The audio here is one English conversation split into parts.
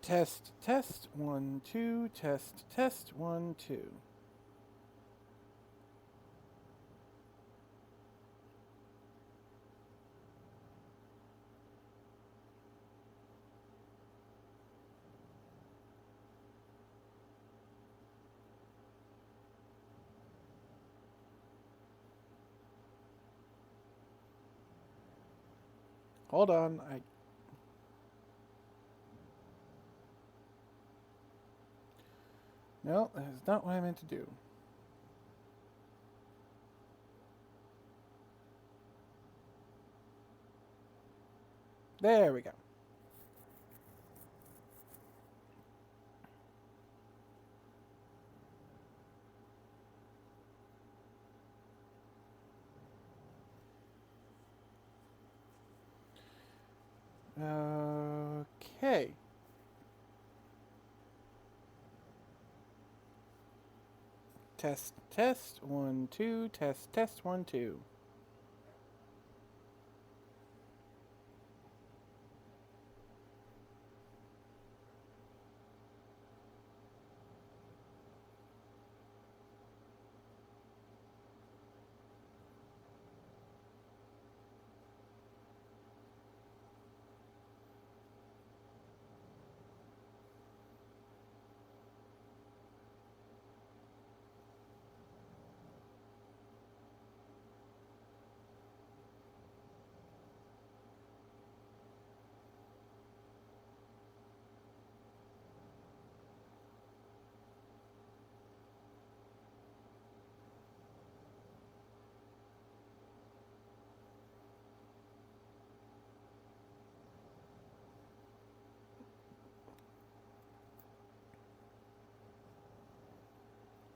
Test, test, 1, 2, test, 1, 2. Hold on, No, that is not what I meant to do. There we go. Okay. Test, 1, 2, test, 1, 2.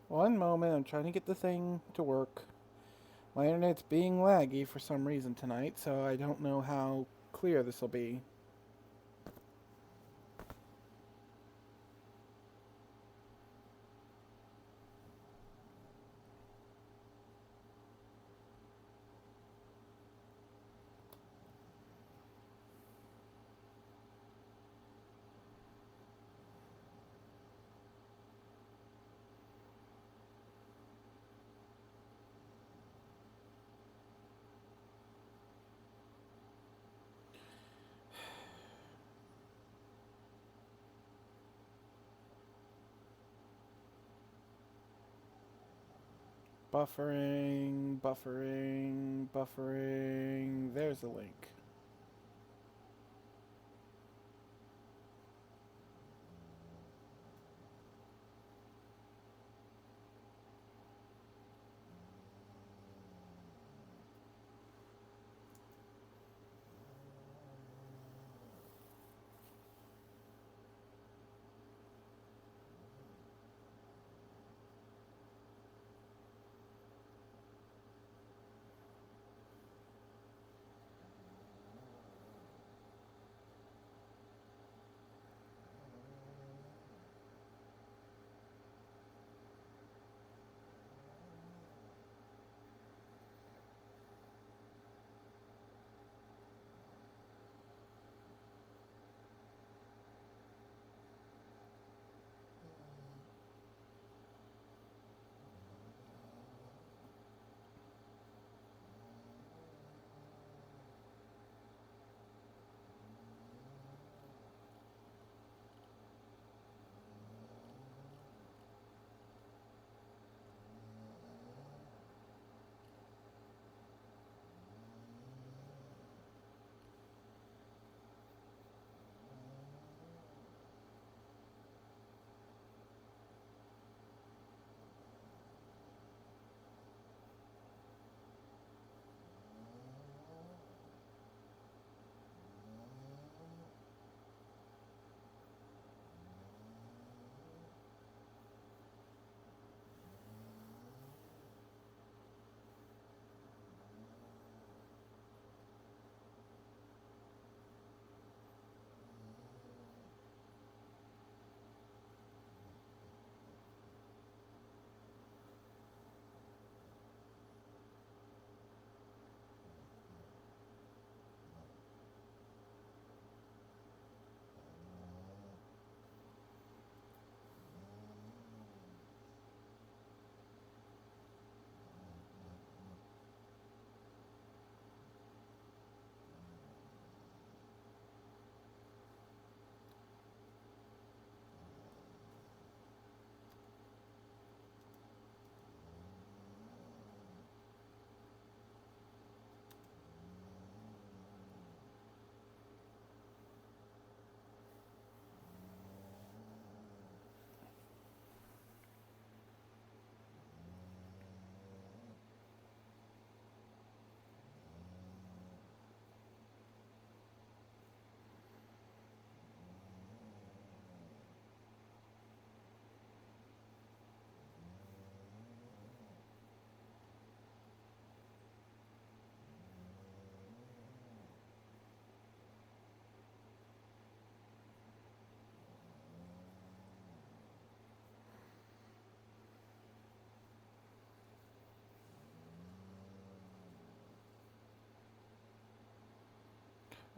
One moment, I'm trying to get the thing to work. My internet's being laggy for some reason tonight, so I don't know how clear this will be. Buffering, buffering, buffering. There's the link.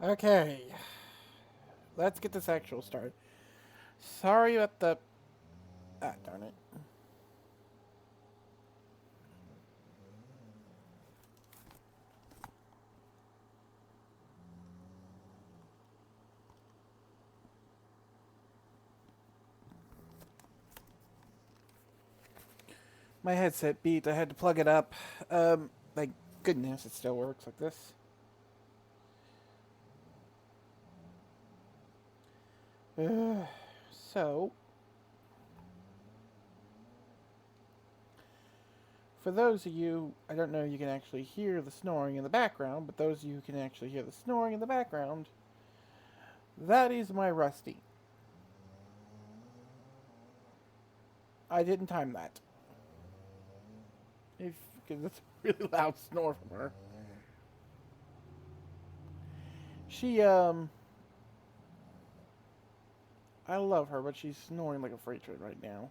Okay, let's get this actual started. Sorry about the. Ah, darn it. My headset beat. I had to plug it up. Thank goodness it still works like this. Uh, so, for those of you, I don't know, you can actually hear the snoring in the background, but those of you who can actually hear the snoring in the background, that is my Rusty. I didn't time that. If because it's a really loud snore from her. She I love her, but she's snoring like a freight train right now.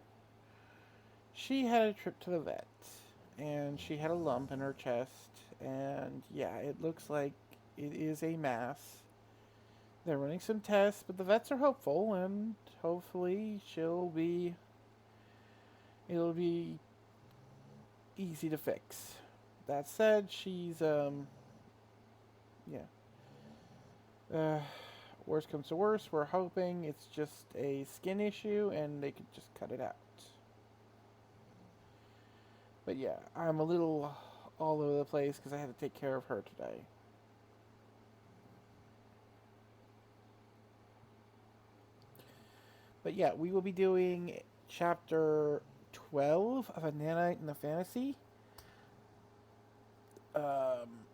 She had a trip to the vet, and she had a lump in her chest, and yeah, it looks like it is a mass. They're running some tests, but the vets are hopeful, and hopefully it'll be easy to fix. That said, she's yeah. Uh, Worst comes to worst, we're hoping it's just a skin issue and they could just cut it out. But yeah, I'm a little all over the place because I had to take care of her today. But yeah, we will be doing chapter 12 of A Nanite in the Fantasy. Um,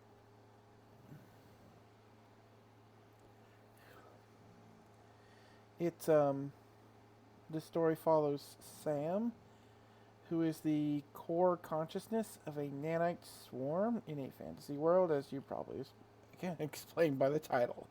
it's the story follows Sam, who is the core consciousness of a nanite swarm in a fantasy world, as you probably can explain by the title.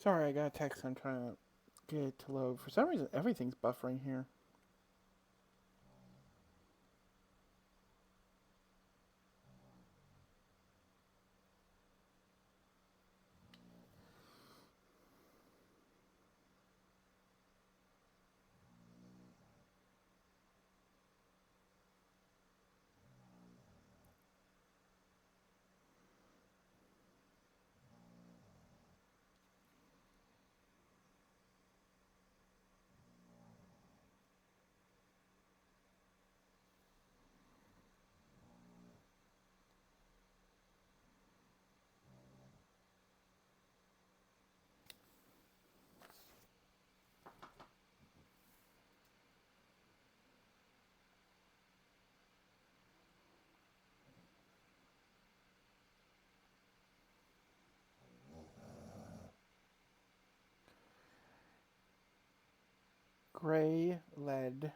Sorry, I got a text. I'm trying to get it to load. For some reason, everything's buffering here. Gray lead.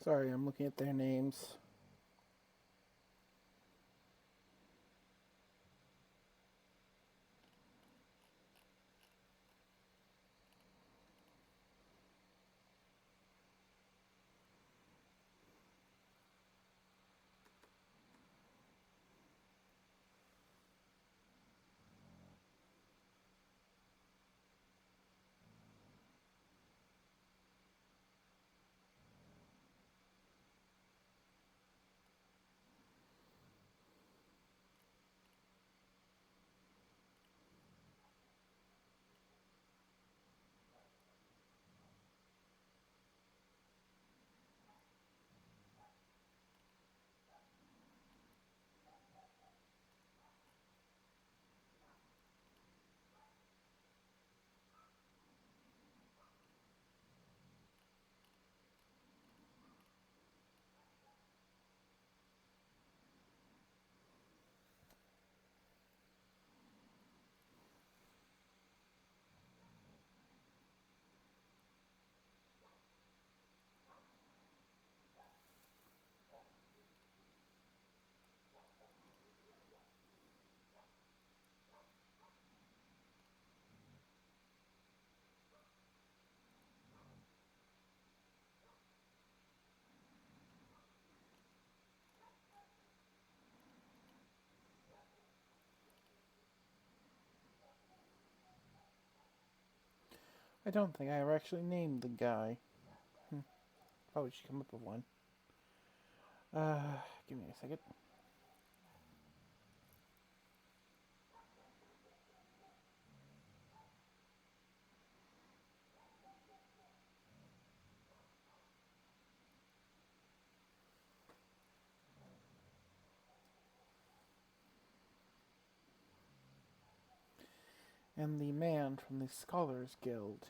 Sorry, I'm looking at their names. I don't think I ever actually named the guy. Hmm. Probably should come up with one. Give me a second. And the man from the Scholars Guild.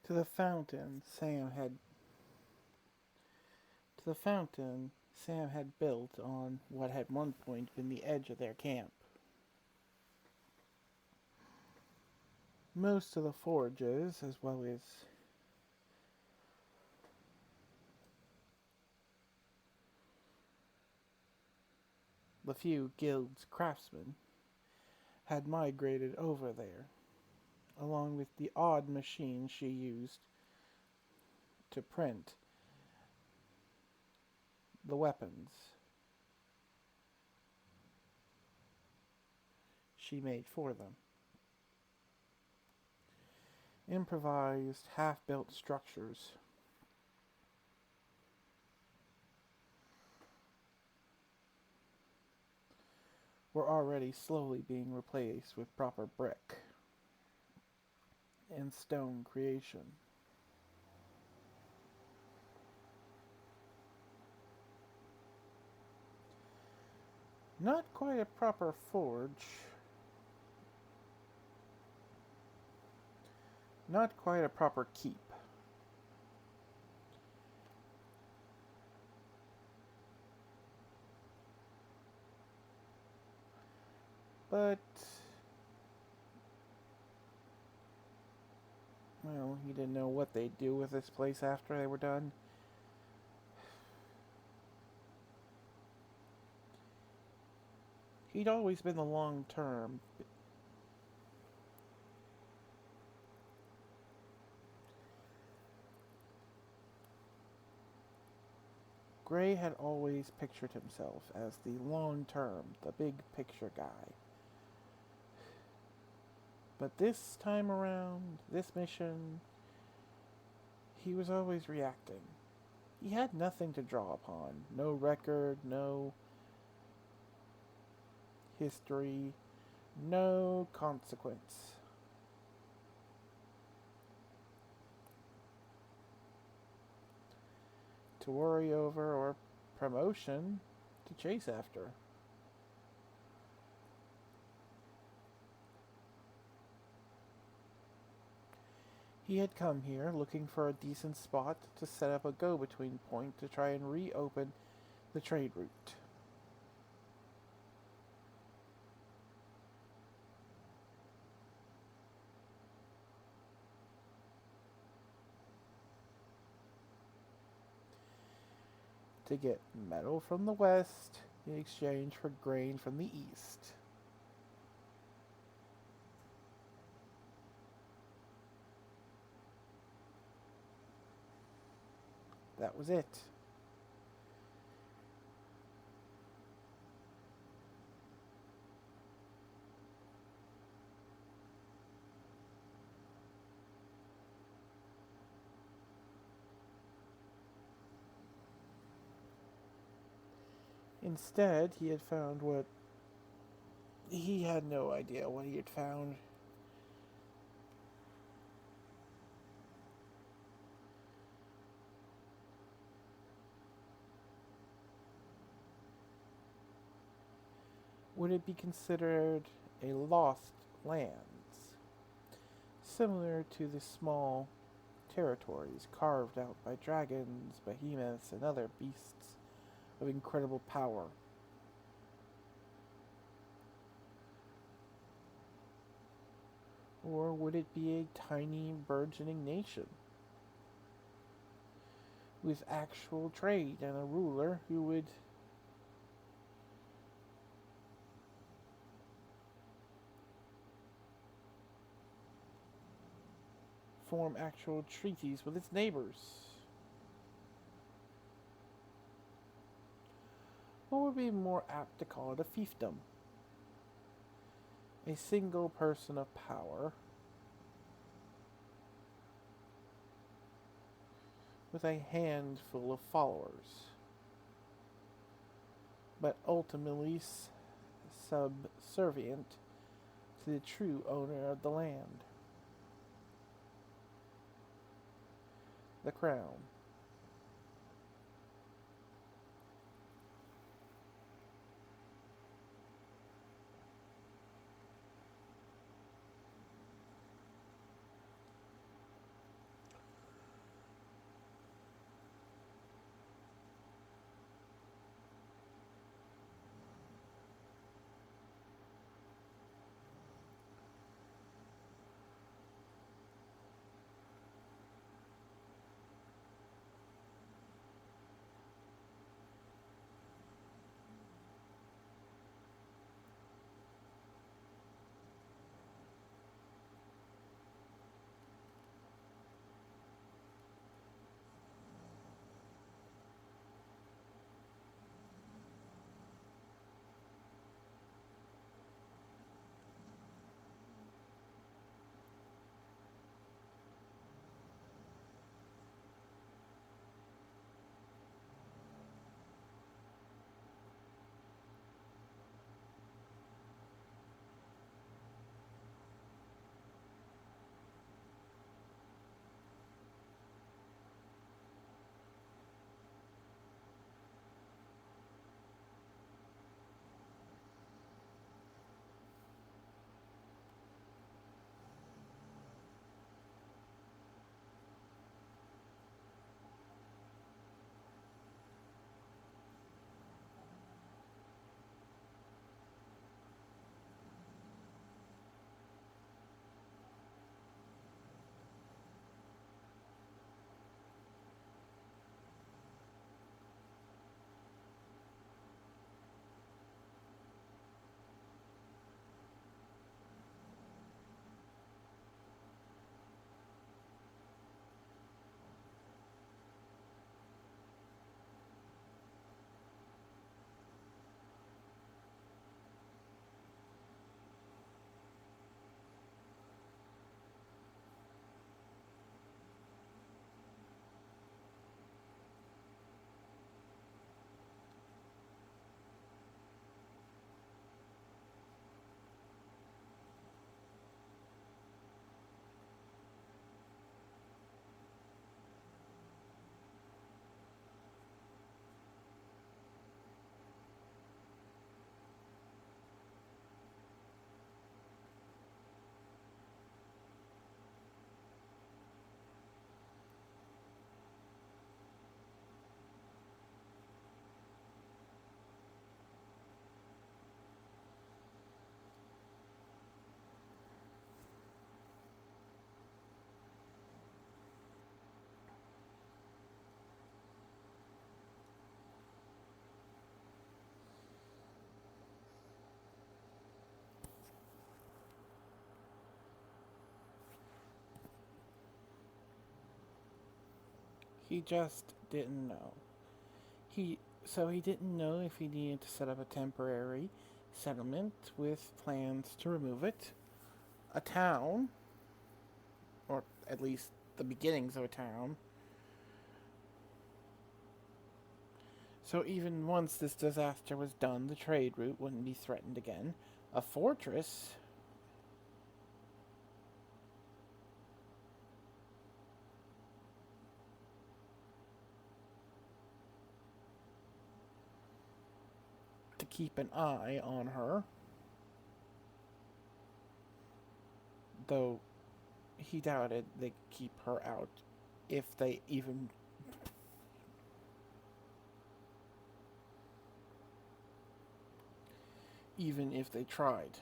To the fountain Sam had built on what had one point been the edge of their camp. Most of the foragers, as well as The few guild's craftsmen had migrated over there, along with the odd machine she used to print the weapons she made for them. Improvised, half-built structures were already slowly being replaced with proper brick and stone creation. Not quite a proper forge, not quite a proper keep. But, well, he didn't know what they'd do with this place after they were done. He'd always been the long term. Gray had always pictured himself as the long term, the big picture guy. But this time around, this mission, he was always reacting. He had nothing to draw upon. No record, no history, no consequence. To worry over or promotion to chase after. He had come here looking for a decent spot to set up a go-between point to try and reopen the trade route. To get metal from the west in exchange for grain from the east. That was it. Instead, he had found what he had no idea what he had found. Would it be considered a lost lands, similar to the small territories carved out by dragons, behemoths, and other beasts of incredible power? Or would it be a tiny burgeoning nation with actual trade and a ruler who would form actual treaties with its neighbors? Or would be more apt to call it a fiefdom? A single person of power with a handful of followers, but ultimately subservient to the true owner of the land, the crown. He just didn't know. He didn't know if he needed to set up a temporary settlement with plans to remove it, a town, or at least the beginnings of a town. So even once this disaster was done, the trade route wouldn't be threatened again. A fortress. To keep an eye on her, though he doubted they'd keep her out if they even if they tried.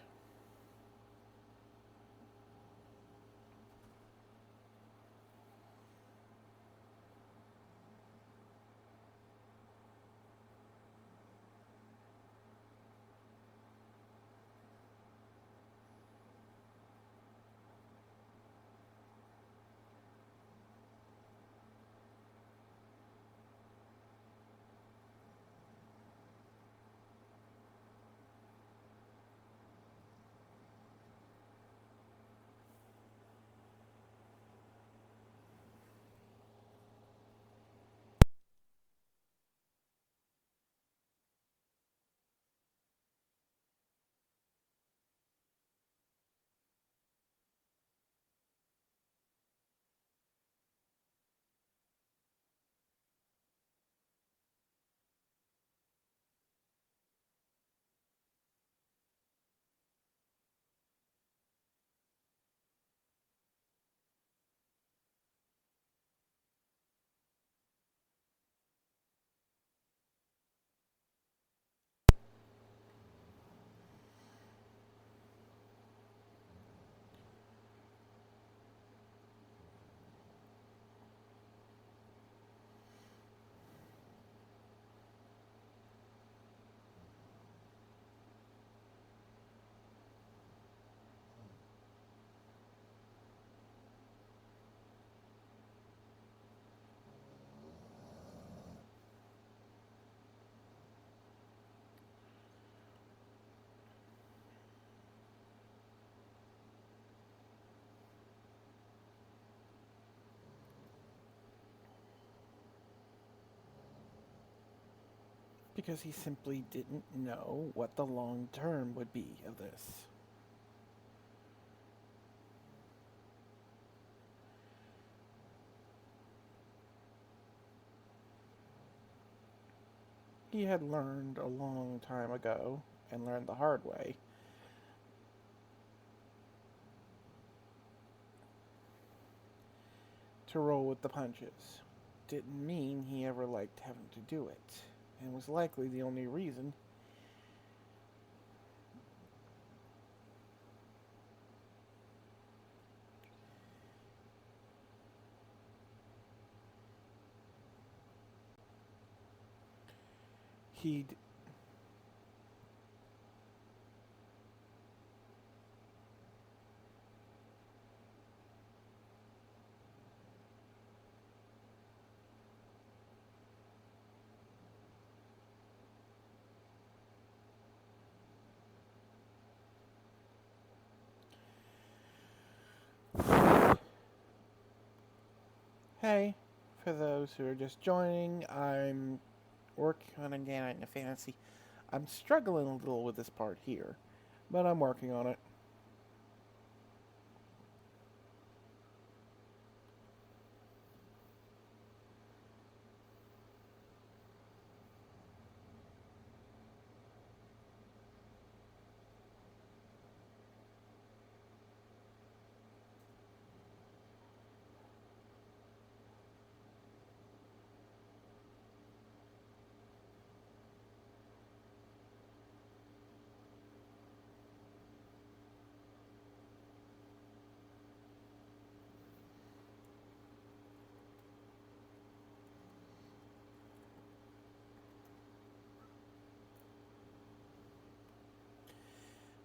Because he simply didn't know what the long term would be of this. He had learned a long time ago, and learned the hard way, to roll with the punches. Didn't mean he ever liked having to do it, and was likely the only reason he'd. Hey, for those who are just joining, I'm working on a Nanite in a fantasy. I'm struggling a little with this part here, but I'm working on it.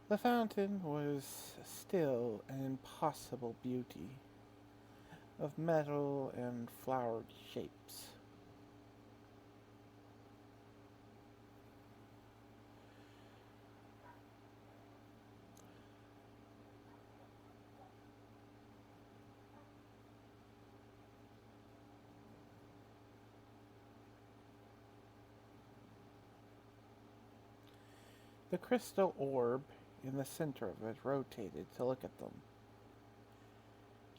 The fountain was still an impossible beauty, of metal and flowered shapes. The crystal orb in the center of it rotated to look at them.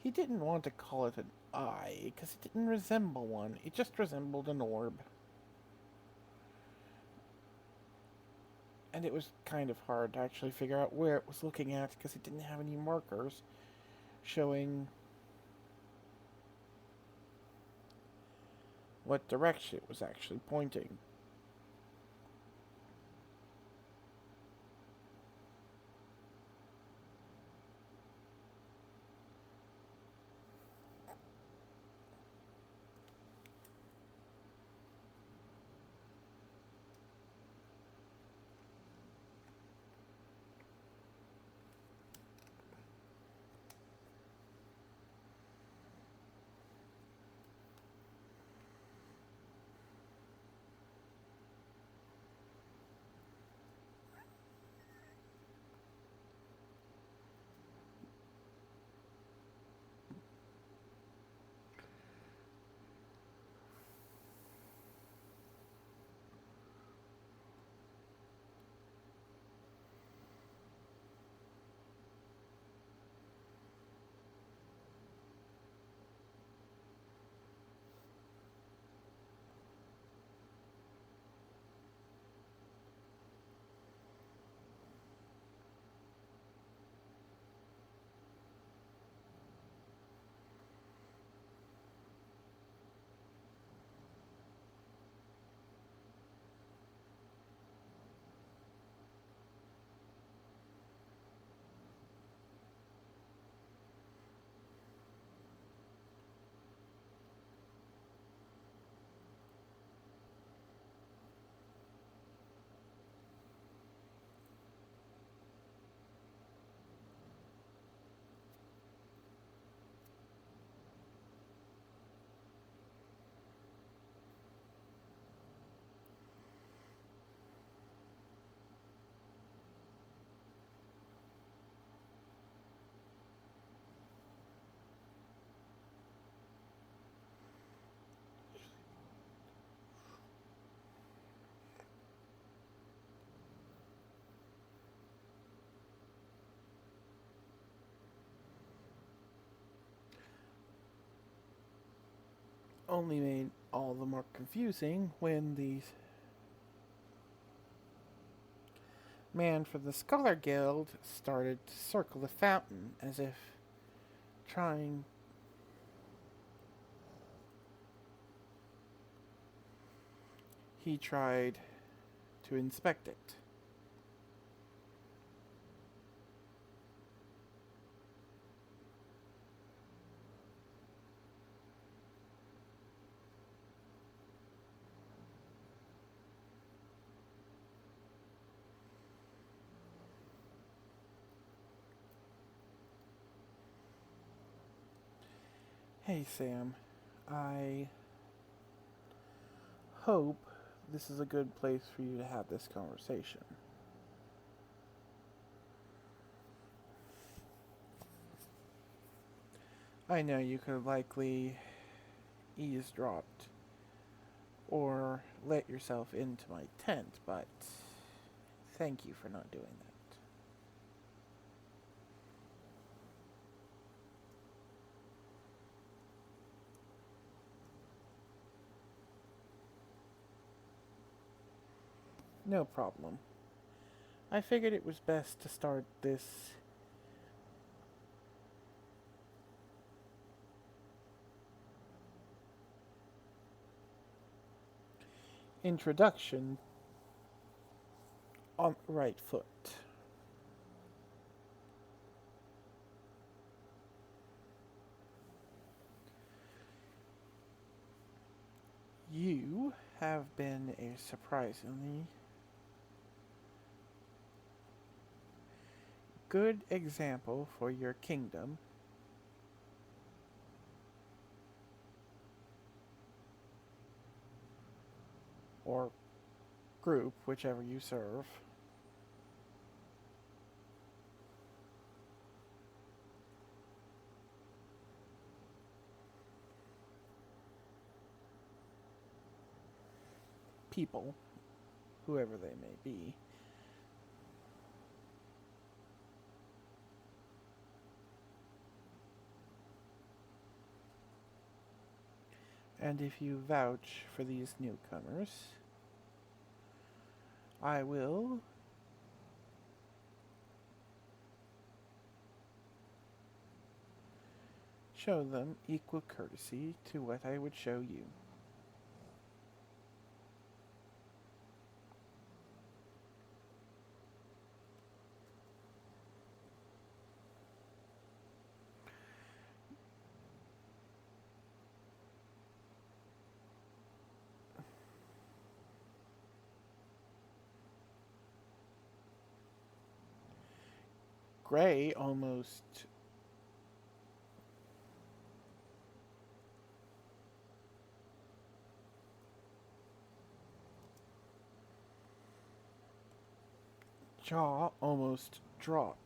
He didn't want to call it an eye, because it didn't resemble one. It just resembled an orb. And it was kind of hard to actually figure out where it was looking at, because it didn't have any markers showing what direction it was actually pointing. Only made all the more confusing when the man from the Scholar Guild started to circle the fountain as if trying. He tried to inspect it. Hey Sam, I hope this is a good place for you to have this conversation. I know you could have likely eavesdropped or let yourself into my tent, but thank you for not doing that. No problem. I figured it was best to start this introduction on the right foot. You have been a surprisingly good example for your kingdom group, whichever you serve. People, whoever they may be. And if you vouch for these newcomers, I will show them equal courtesy to what I would show you. Gray almost jaw almost dropped.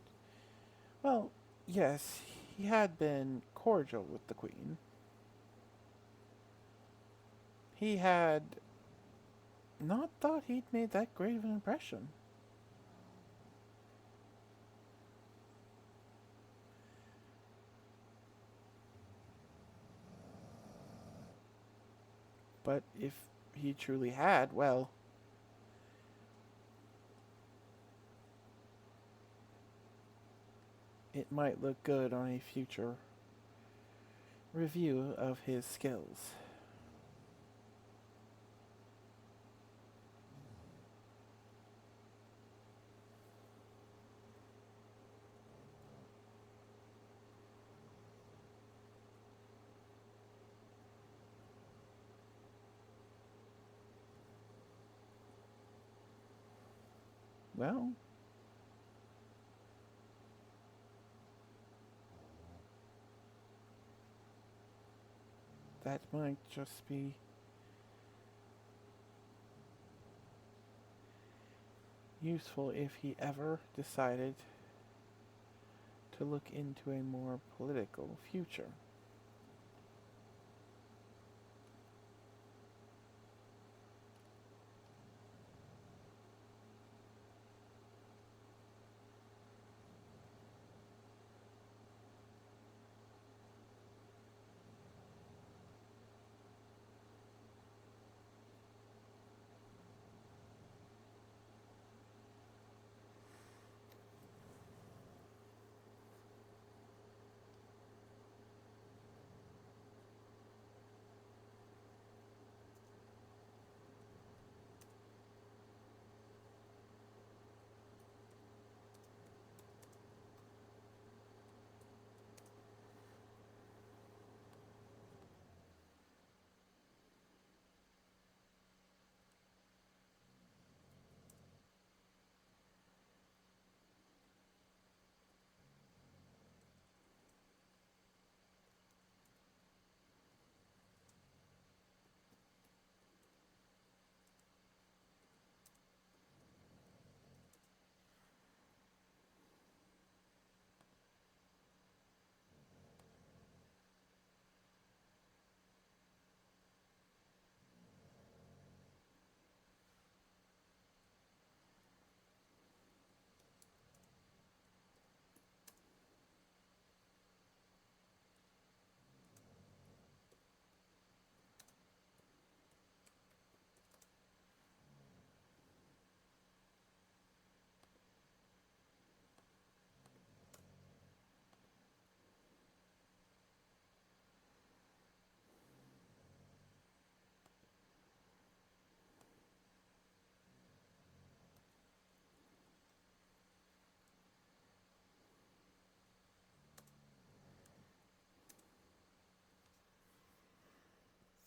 Well, yes, he had been cordial with the Queen. He had not thought he'd made that great of an impression. But if he truly had, well, it might look good on a future review of his skills. Well, that might just be useful if he ever decided to look into a more political future.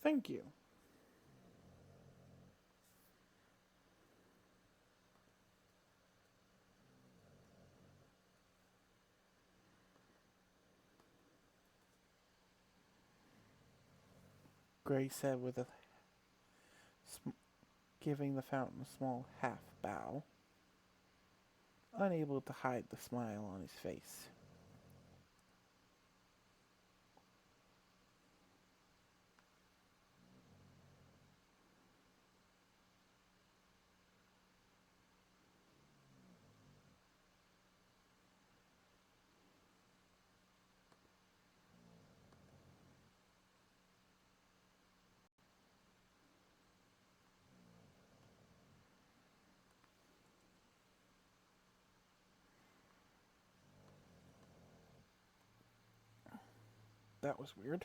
Thank you. Gray said with a giving the fountain a small half bow, unable to hide the smile on his face. That was weird.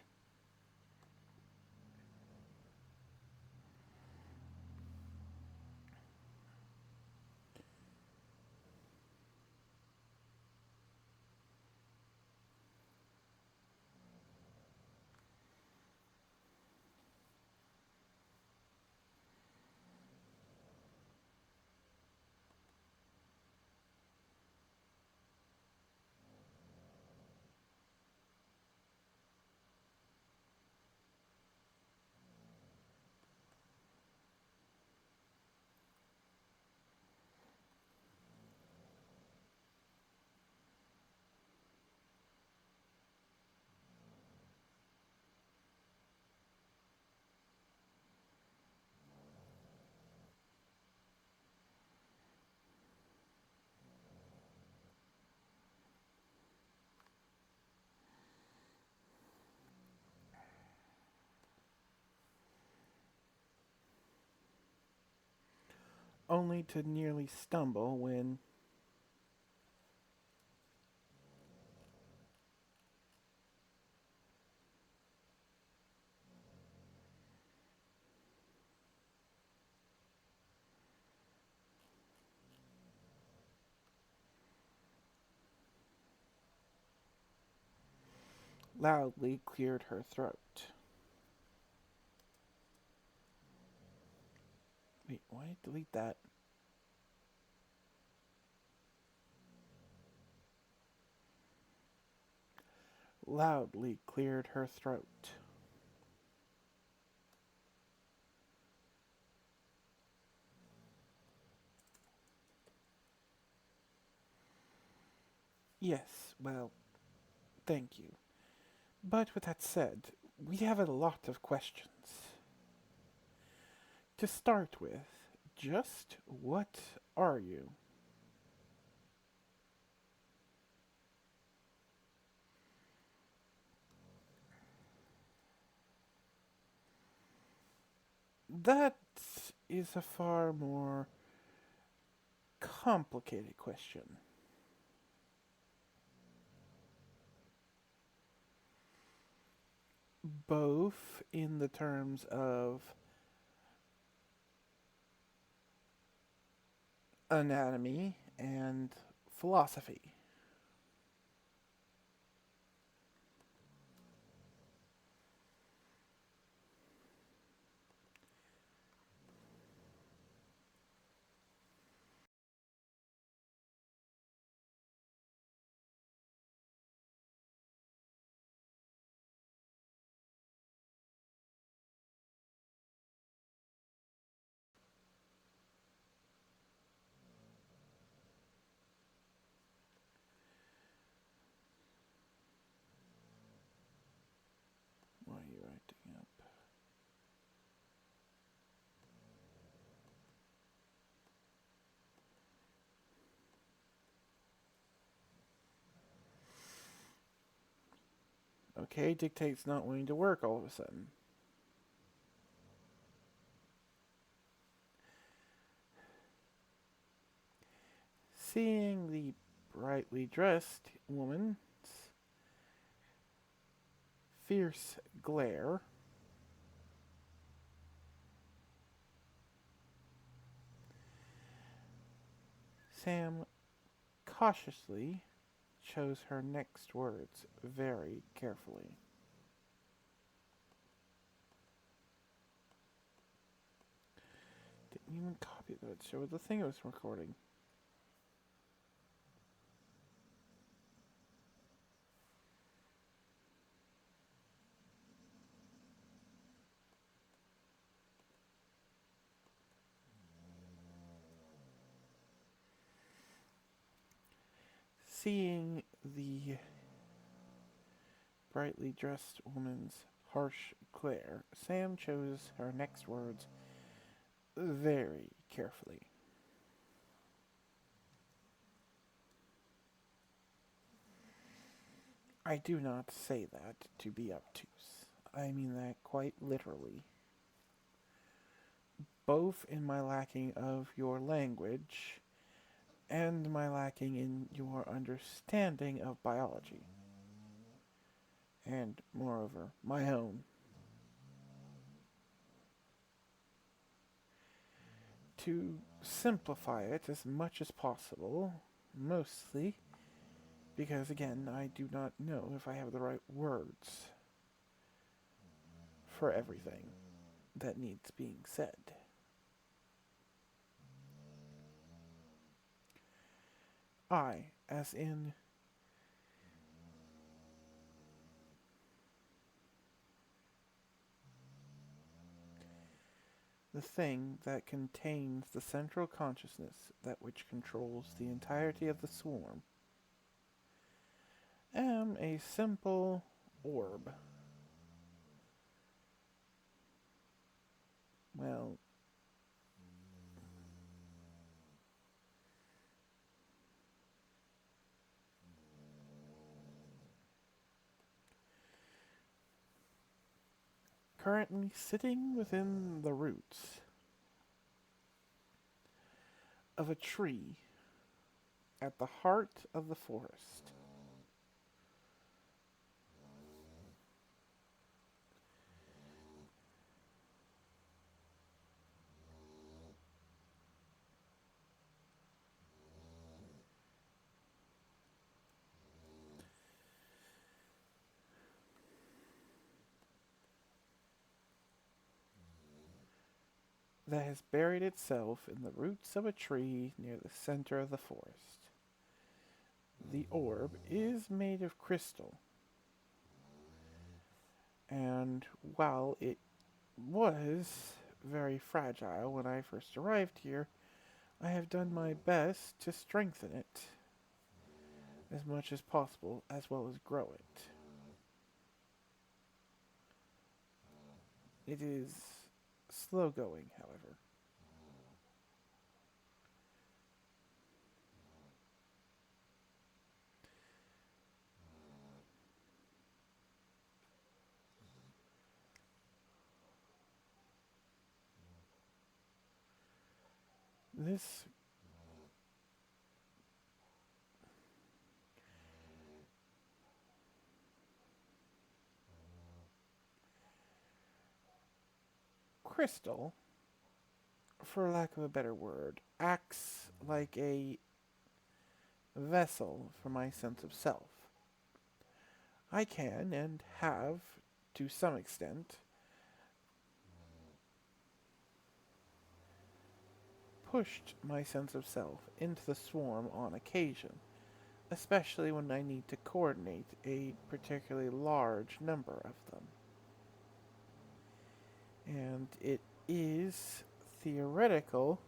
Only to nearly stumble when loudly cleared her throat. Wait, why delete that? Loudly cleared her throat. Yes, well, thank you. But with that said, we have a lot of questions. To start with, just what are you? That is a far more complicated question. Both in the terms of anatomy and philosophy. What are you writing up? Okay, dictate's not wanting to work all of a sudden. Seeing the brightly dressed woman's fierce glare, Sam cautiously chose her next words very carefully. Didn't even copy that. Show the thing I was recording. Seeing the brightly dressed woman's harsh glare, Sam chose her next words very carefully. I do not say that to be obtuse. I mean that quite literally, both in my lacking of your language and my lacking in your understanding of biology, and moreover, my own. To simplify it as much as possible, mostly because, again, I do not know if I have the right words for everything that needs being said. I, as in the thing that contains the central consciousness that which controls the entirety of the swarm, am a simple orb. Well, currently sitting within the roots of a tree at the heart of the forest. That has buried itself in the roots of a tree near the center of the forest. The orb is made of crystal, and while it was very fragile when I first arrived here, I have done my best to strengthen it as much as possible, as well as grow it. It is slow going, however. This crystal, for lack of a better word, acts like a vessel for my sense of self. I can, and have, to some extent, pushed my sense of self into the swarm on occasion, especially when I need to coordinate a particularly large number of them. And it is theoretical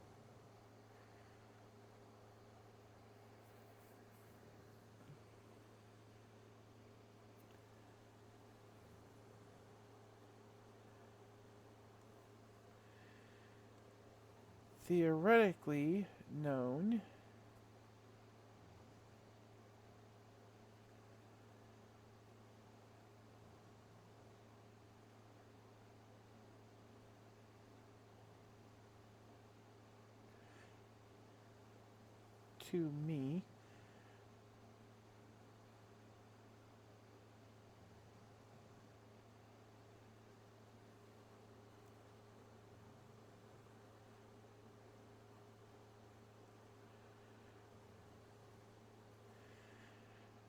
theoretically known to me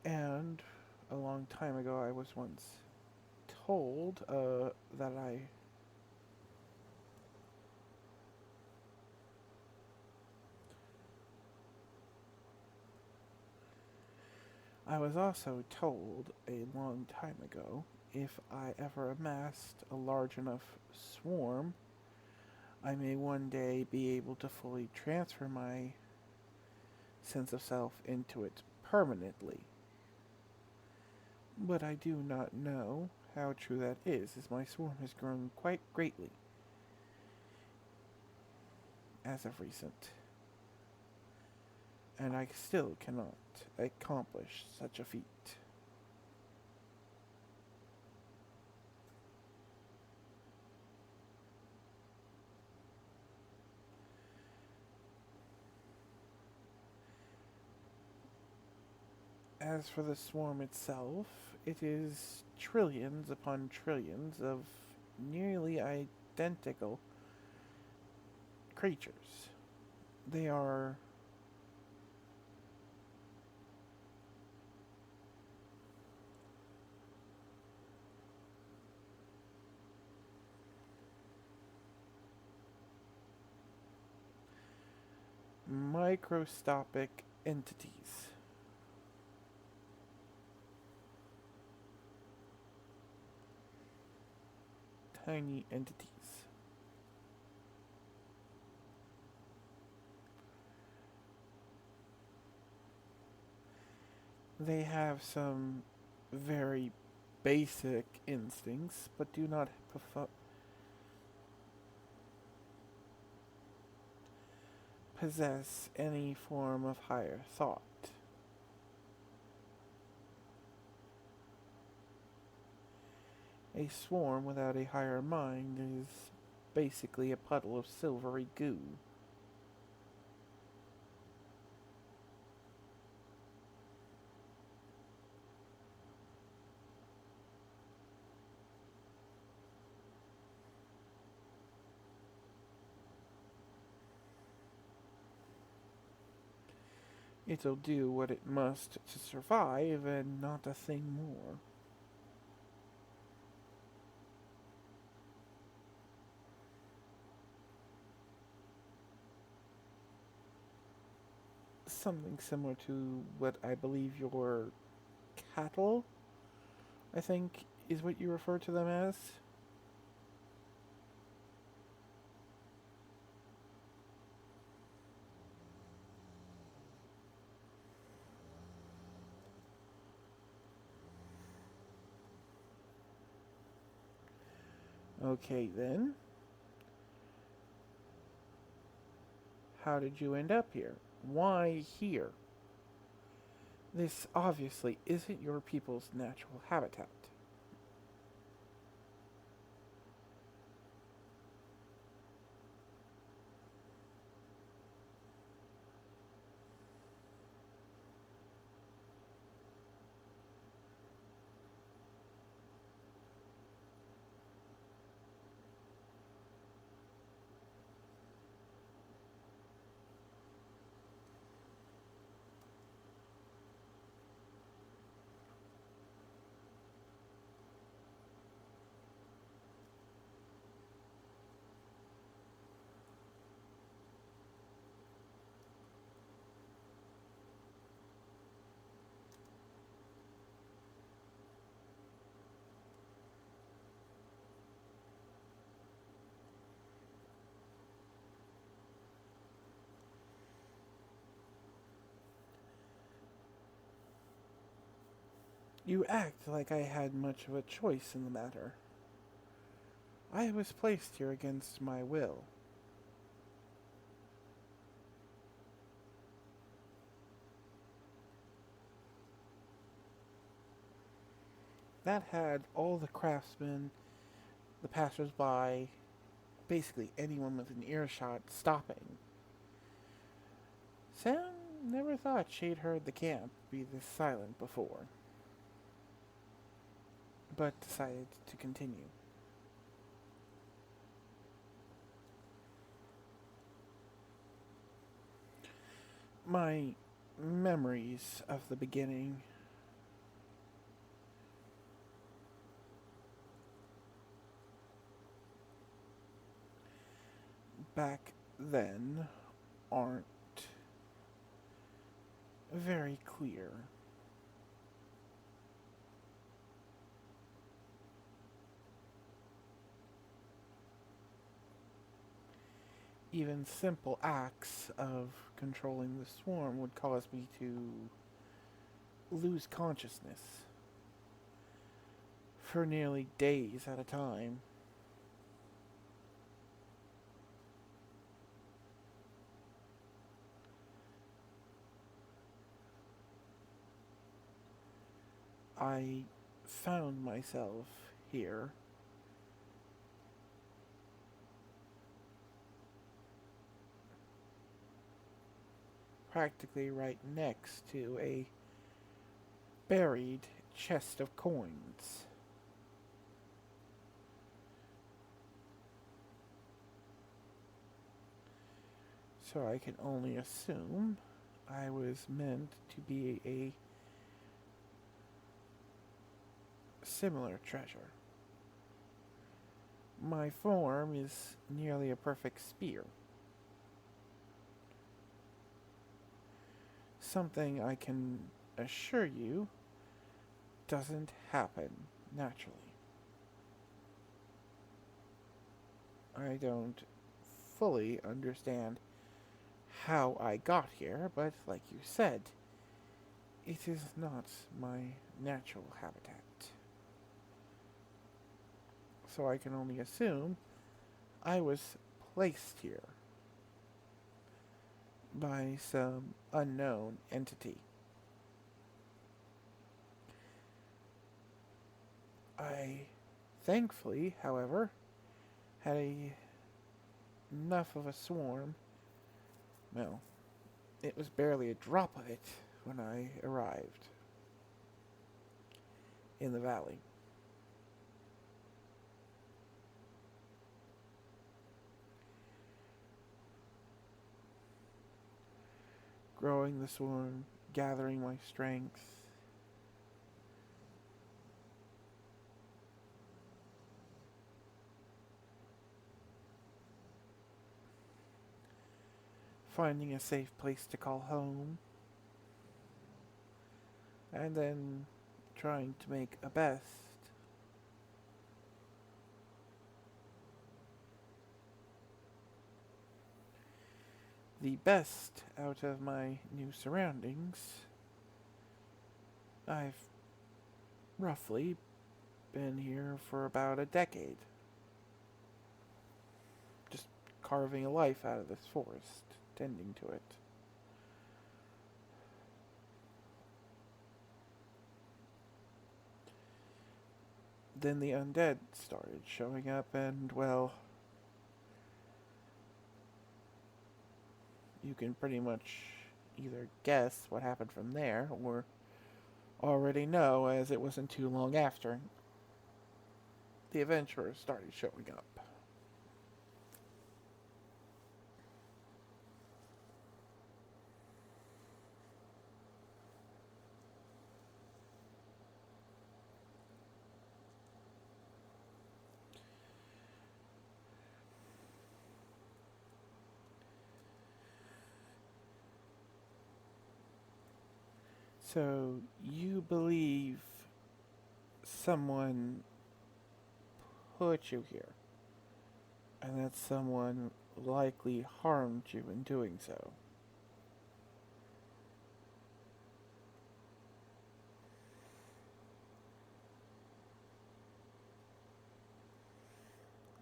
and a long time ago I was once told that I was also told a long time ago if I ever amassed a large enough swarm, I may one day be able to fully transfer my sense of self into it permanently. But I do not know how true that is, as my swarm has grown quite greatly as of recent, and I still cannot accomplish such a feat. As for the swarm itself, it is trillions upon trillions of nearly identical creatures. They are microscopic entities. Tiny entities. They have some very basic instincts, but do not possess any form of higher thought. A swarm without a higher mind is basically a puddle of silvery goo. It'll do what it must to survive and not a thing more. Something similar to what I believe your cattle, I think, is what you refer to them as. Okay then. How did you end up here? Why here? This obviously isn't your people's natural habitat. You act like I had much of a choice in the matter. I was placed here against my will. That had all the craftsmen, the passers-by, basically anyone within earshot stopping. Sam never thought she'd heard the camp be this silent before, but decided to continue. My memories of the beginning, back then, aren't very clear. Even simple acts of controlling the swarm would cause me to lose consciousness for nearly days at a time. I found myself here practically right next to a buried chest of coins. So I can only assume I was meant to be a similar treasure. My form is nearly a perfect spear, something I can assure you doesn't happen naturally. I don't fully understand how I got here, but like you said, it is not my natural habitat. So I can only assume I was placed here by some unknown entity. I thankfully, however, had enough of a swarm. Well, it was barely a drop of it when I arrived in the valley. Growing the swarm, gathering my strength. Finding a safe place to call home, and then trying to make a best. The best out of my new surroundings. I've roughly been here for about a decade, just carving a life out of this forest, tending to it. Then the undead started showing up, and well, you can pretty much either guess what happened from there or already know, as it wasn't too long after the adventurers started showing up. So, you believe someone put you here, and that someone likely harmed you in doing so.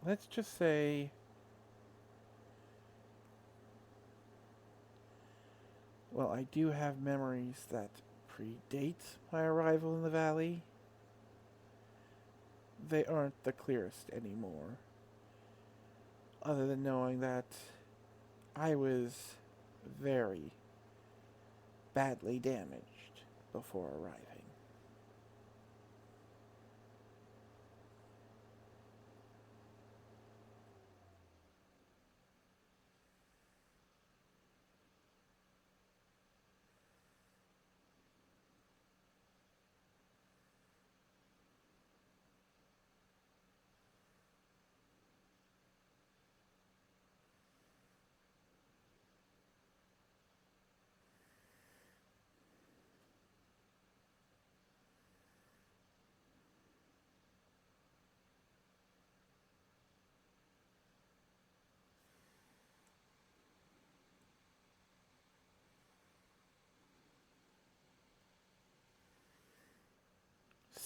Let's just say, well, I do have memories that predate my arrival in the valley. They aren't the clearest anymore, other than knowing that I was very badly damaged before arriving.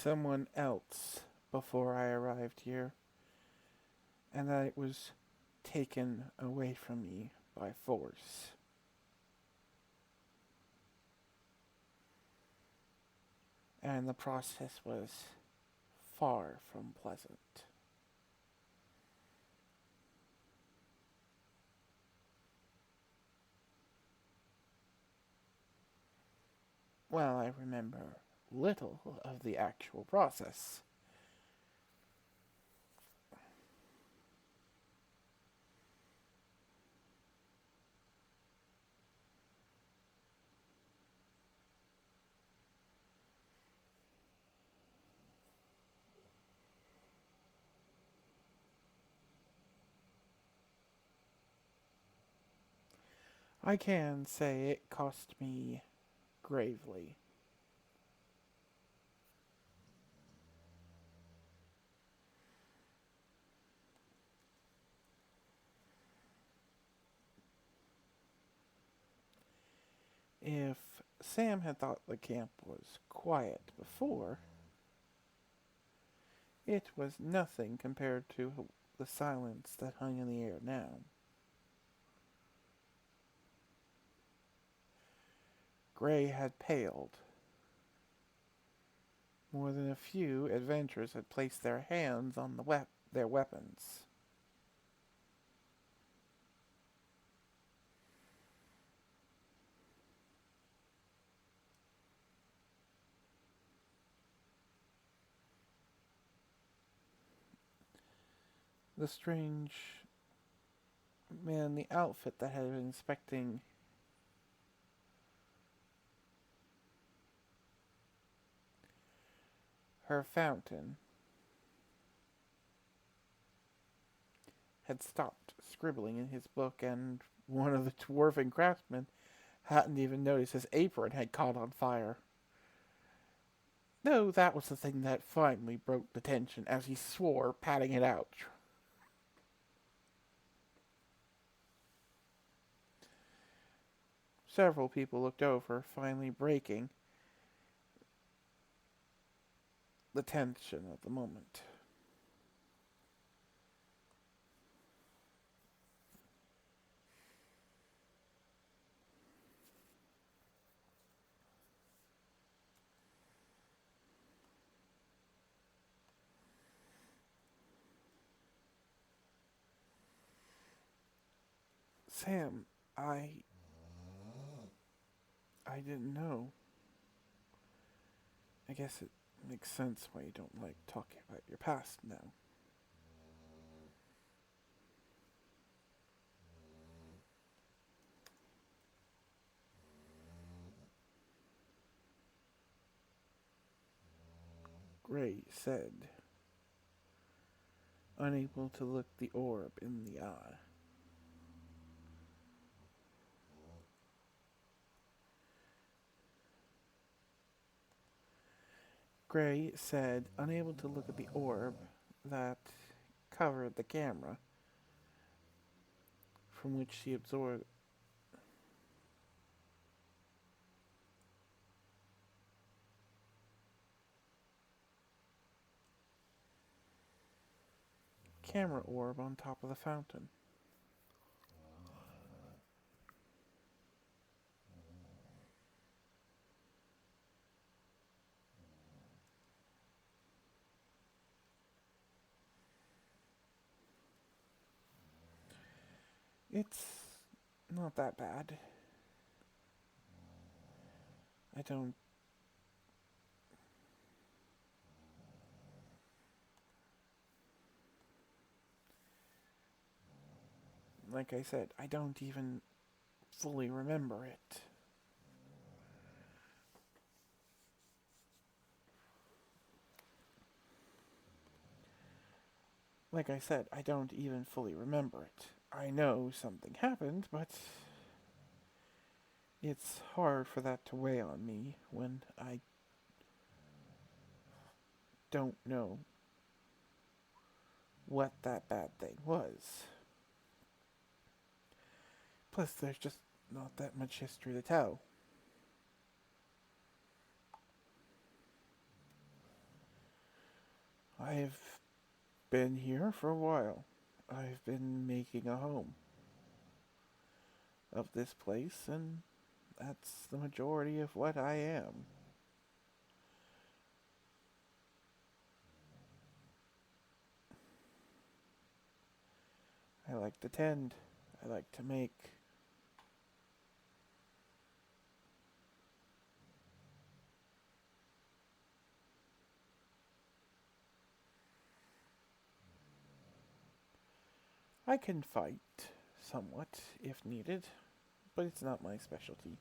someone else before I arrived here, and that it was taken away from me by force. And the process was far from pleasant. Well, I remember little of the actual process. I can say it cost me gravely. If Sam had thought the camp was quiet before, it was nothing compared to the silence that hung in the air now. Gray had paled. More than a few adventurers had placed their hands on their weapons. The strange man in the outfit that had been inspecting her fountain had stopped scribbling in his book, and one of the dwarven craftsmen hadn't even noticed his apron had caught on fire. No, that was the thing that finally broke the tension as he swore, patting it out. Several people looked over, finally breaking the tension of the moment. Sam, I didn't know. I guess it makes sense why you don't like talking about your past now. Gray said, unable to look the orb in the eye. Gray said, unable to look at the orb that covered the camera from which she absorbed camera orb on top of the fountain. It's not that bad. I don't. Like I said, I don't even fully remember it. Like I said, I don't even fully remember it. I know something happened, but it's hard for that to weigh on me when I don't know what that bad thing was. Plus, there's just not that much history to tell. I've been here for a while. I've been making a home of this place, and that's the majority of what I am. I like to tend. I like to make. I can fight somewhat if needed, but it's not my specialty.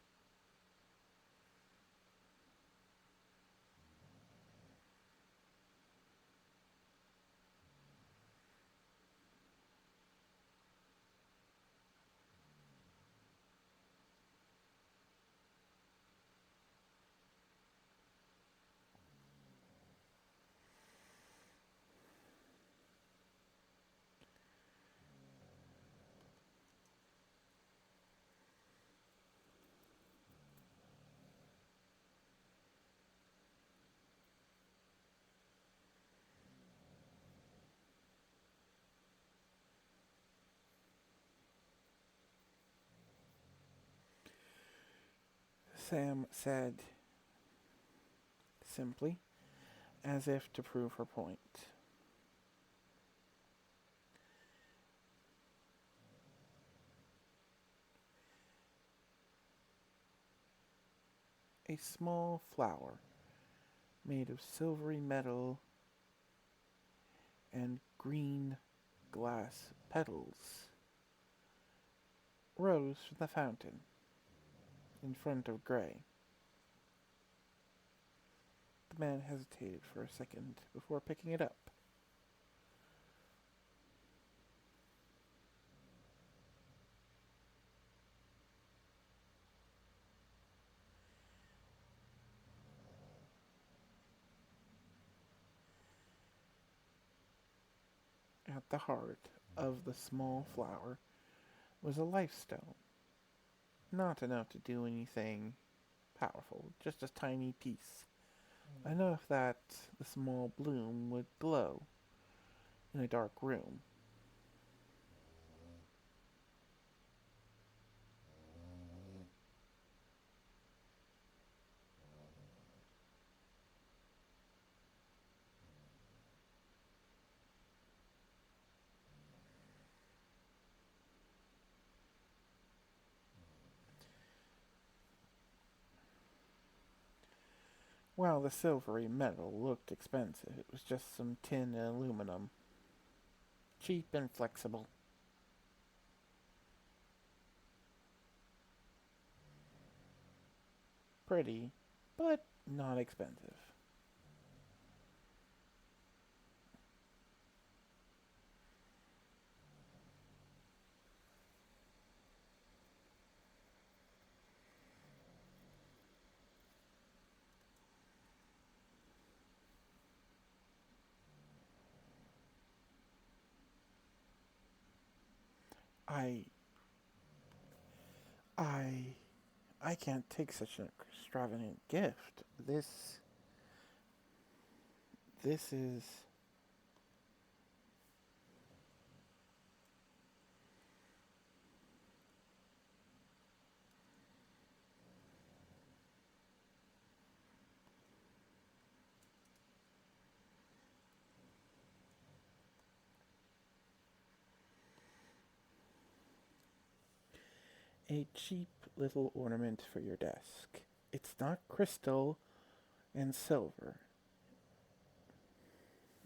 Sam said simply, as if to prove her point. A small flower made of silvery metal and green glass petals rose from the fountain in front of Gray. The man hesitated for a second before picking it up. At the heart of the small flower was a life stone, not enough to do anything powerful, just a tiny piece, enough that the small bloom would glow in a dark room. While the silvery metal looked expensive, it was just some tin and aluminum, cheap and flexible. Pretty, but not expensive. I, I, I can't take such an extravagant gift. This is a cheap little ornament for your desk. It's not crystal and silver.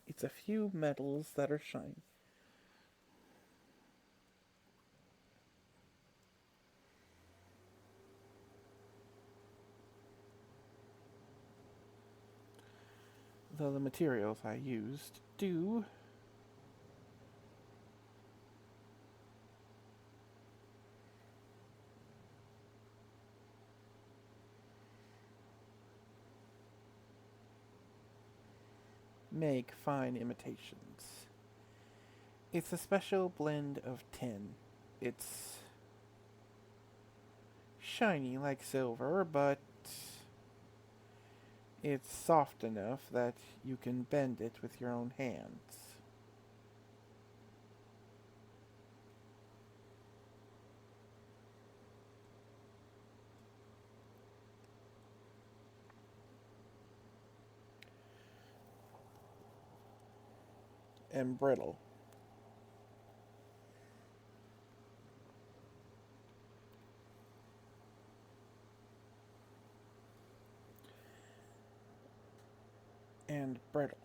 It's a few metals that are shiny. Though the materials I used do make fine imitations. It's a special blend of tin. It's shiny like silver, but It's soft enough that you can bend it with your own hands. And brittle. And brittle.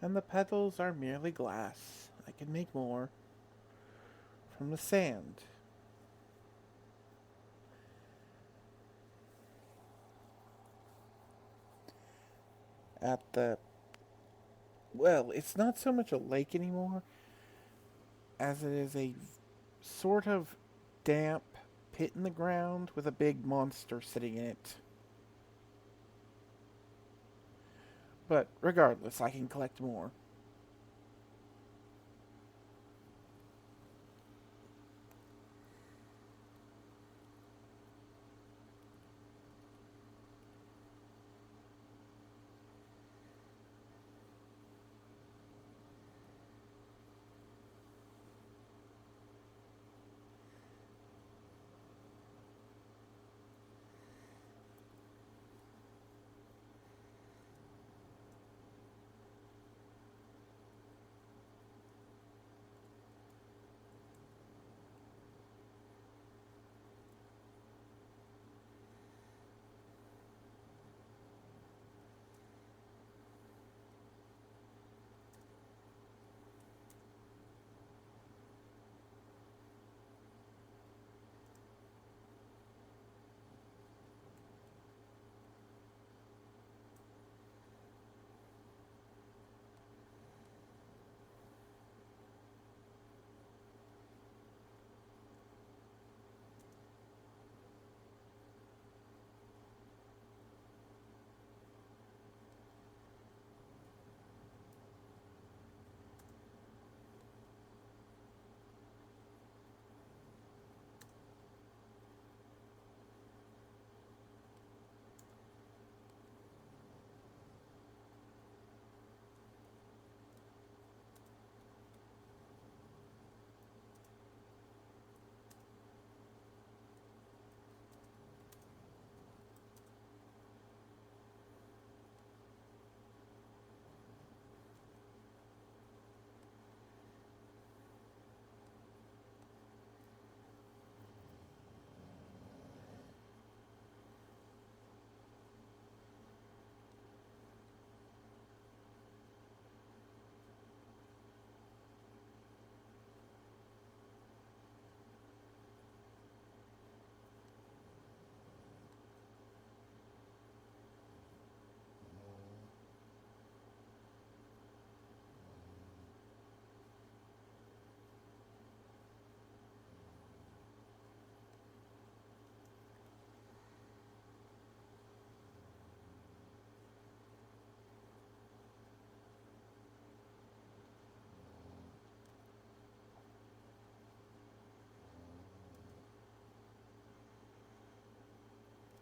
And the petals are merely glass. I can make more from the sand. At the well, it's not so much a lake anymore as it is a sort of damp pit in the ground with a big monster sitting in it. But regardless, I can collect more.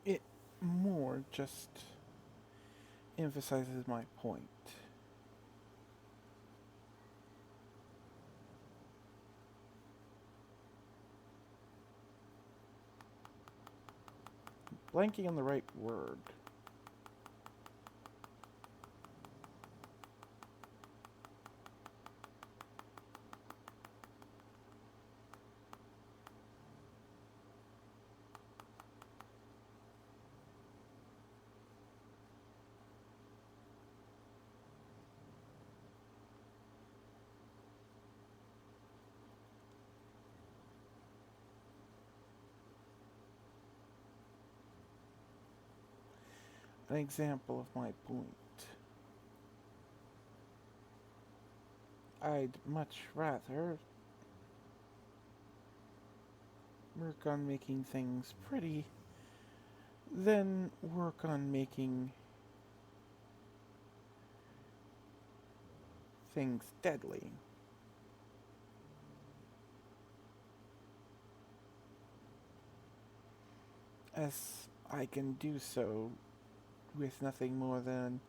It more just emphasizes my point. Blanking on the right word. An example of my point. I'd much rather work on making things pretty, then work on making things deadly. As I can do so with nothing more than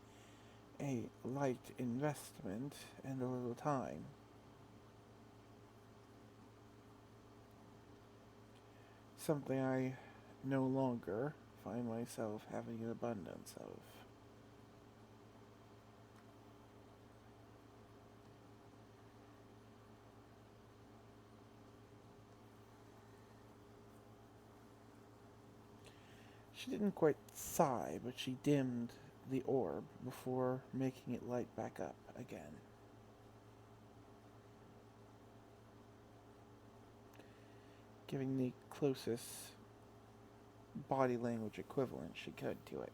a light investment and a little time. Something I no longer find myself having an abundance of. She didn't quite sigh, but she dimmed the orb before making it light back up again. Giving the closest body language equivalent she could to it.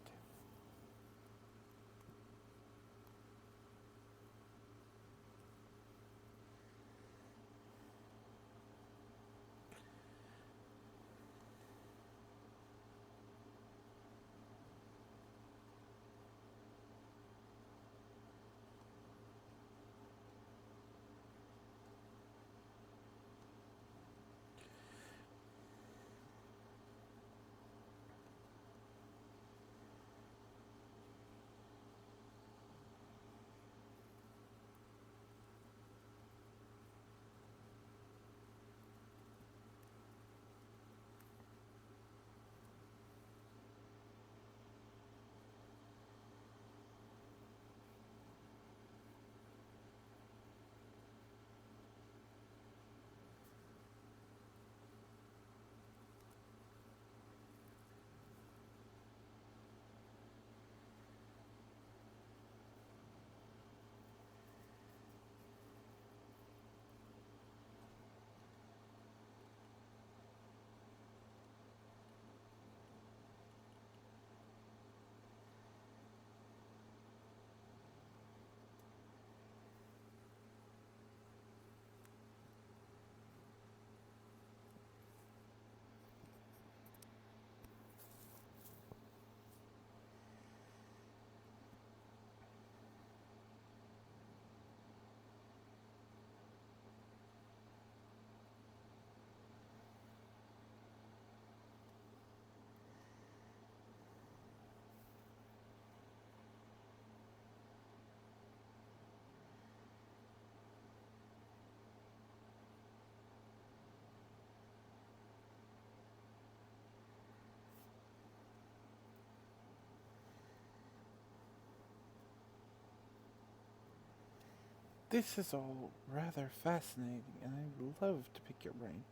This is all rather fascinating, and I'd love to pick your brain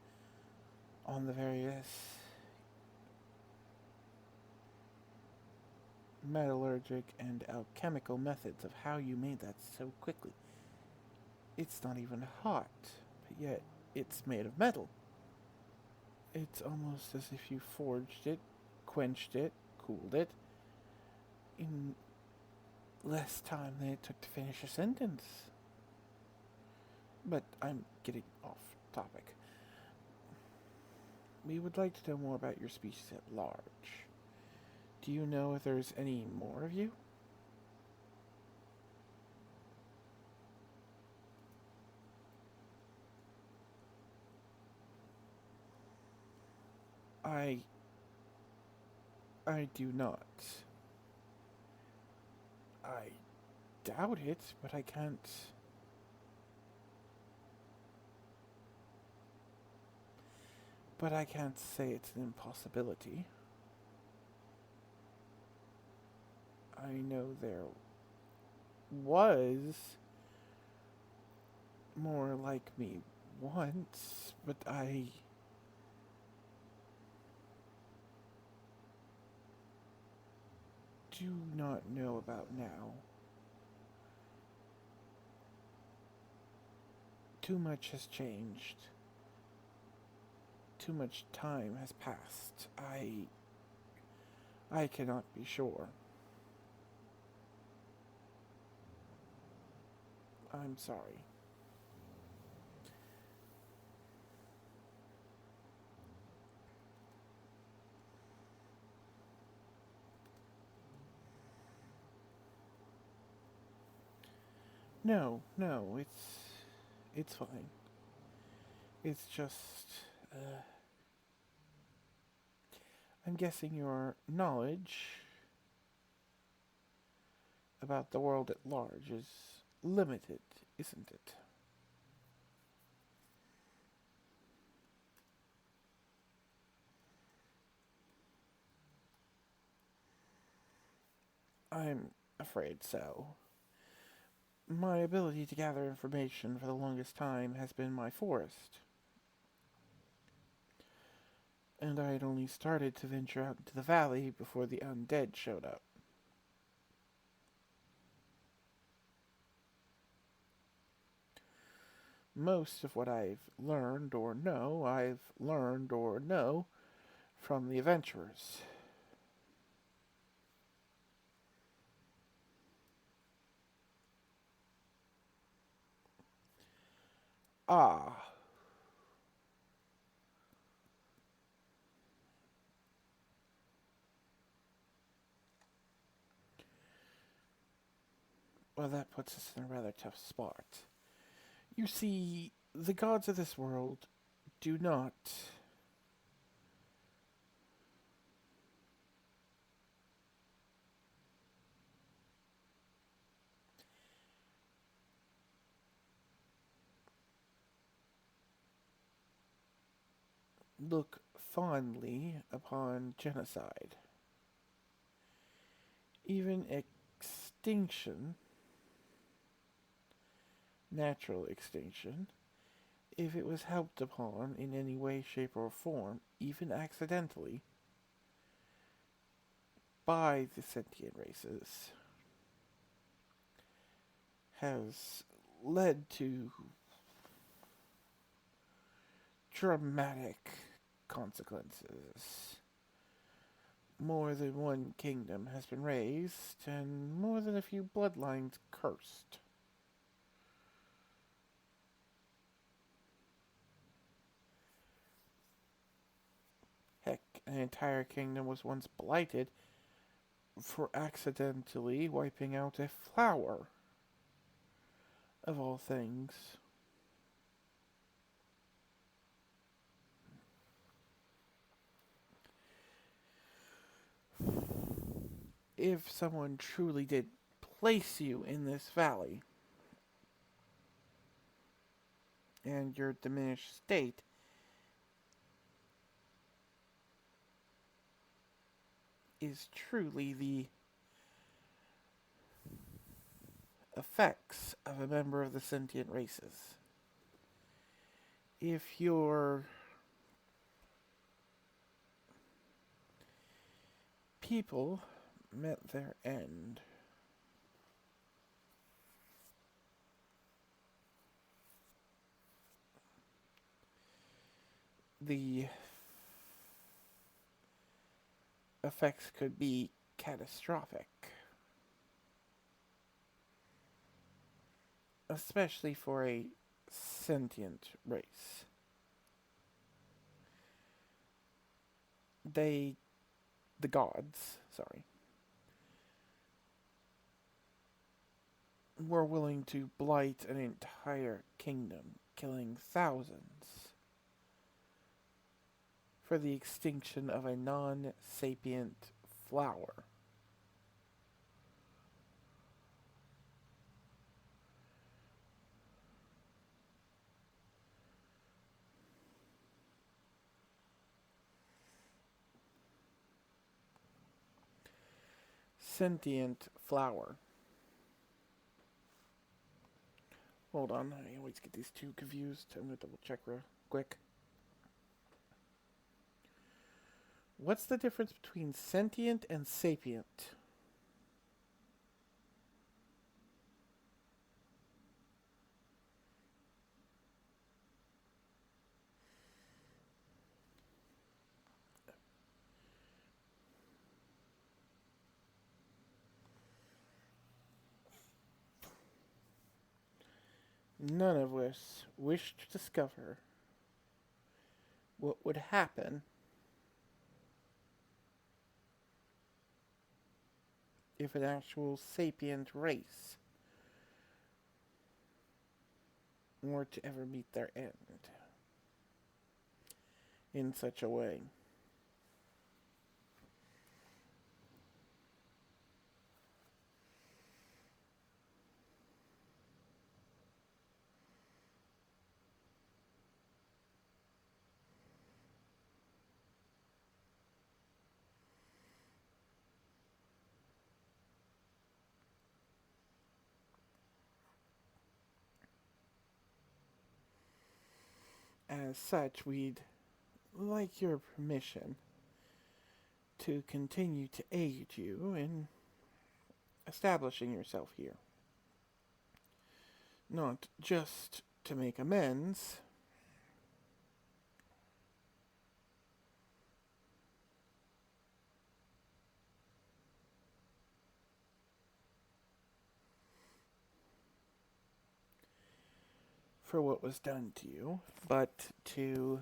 on the various metallurgic and alchemical methods of how you made that so quickly. It's not even hot, but yet it's made of metal. It's almost as if you forged it, quenched it, cooled it in less time than it took to finish a sentence. But I'm getting off topic. We would like to know more about your species at large. Do you know if there's any more of you? I I do not. I doubt it, but I can't. But I can't say it's an impossibility. I know there was more like me once, but I do not know about now. Too much has changed. Too much time has passed. I cannot be sure. I'm sorry. No, no, it's fine. It's just I'm guessing your knowledge about the world at large is limited, isn't it? I'm afraid so. My ability to gather information for the longest time has been my forest, and I had only started to venture out into the valley before the undead showed up. Most of what I've learned or know from the adventurers. Ah, well, that puts us in a rather tough spot. You see, the gods of this world do not look fondly upon genocide. Even extinction, natural extinction, if it was helped upon in any way, shape, or form, even accidentally, by the sentient races, has led to dramatic consequences. More than one kingdom has been razed, and more than a few bloodlines cursed. Heck, an entire kingdom was once blighted for accidentally wiping out a flower, of all things. If someone truly did place you in this valley, and your diminished state is truly the effects of a member of the sentient races. If your people met their end, the effects could be catastrophic, especially for a sentient race. They, the gods, sorry, were willing to blight an entire kingdom, killing thousands, for the extinction of a non sapient flower. Sentient flower. Hold on, I always get these two confused. I'm gonna double check real quick. What's the difference between sentient and sapient? None of us wish to discover what would happen if an actual sapient race or to ever meet their end in such a way. As such, we'd like your permission to continue to aid you in establishing yourself here. Not just to make amends, for what was done to you, but to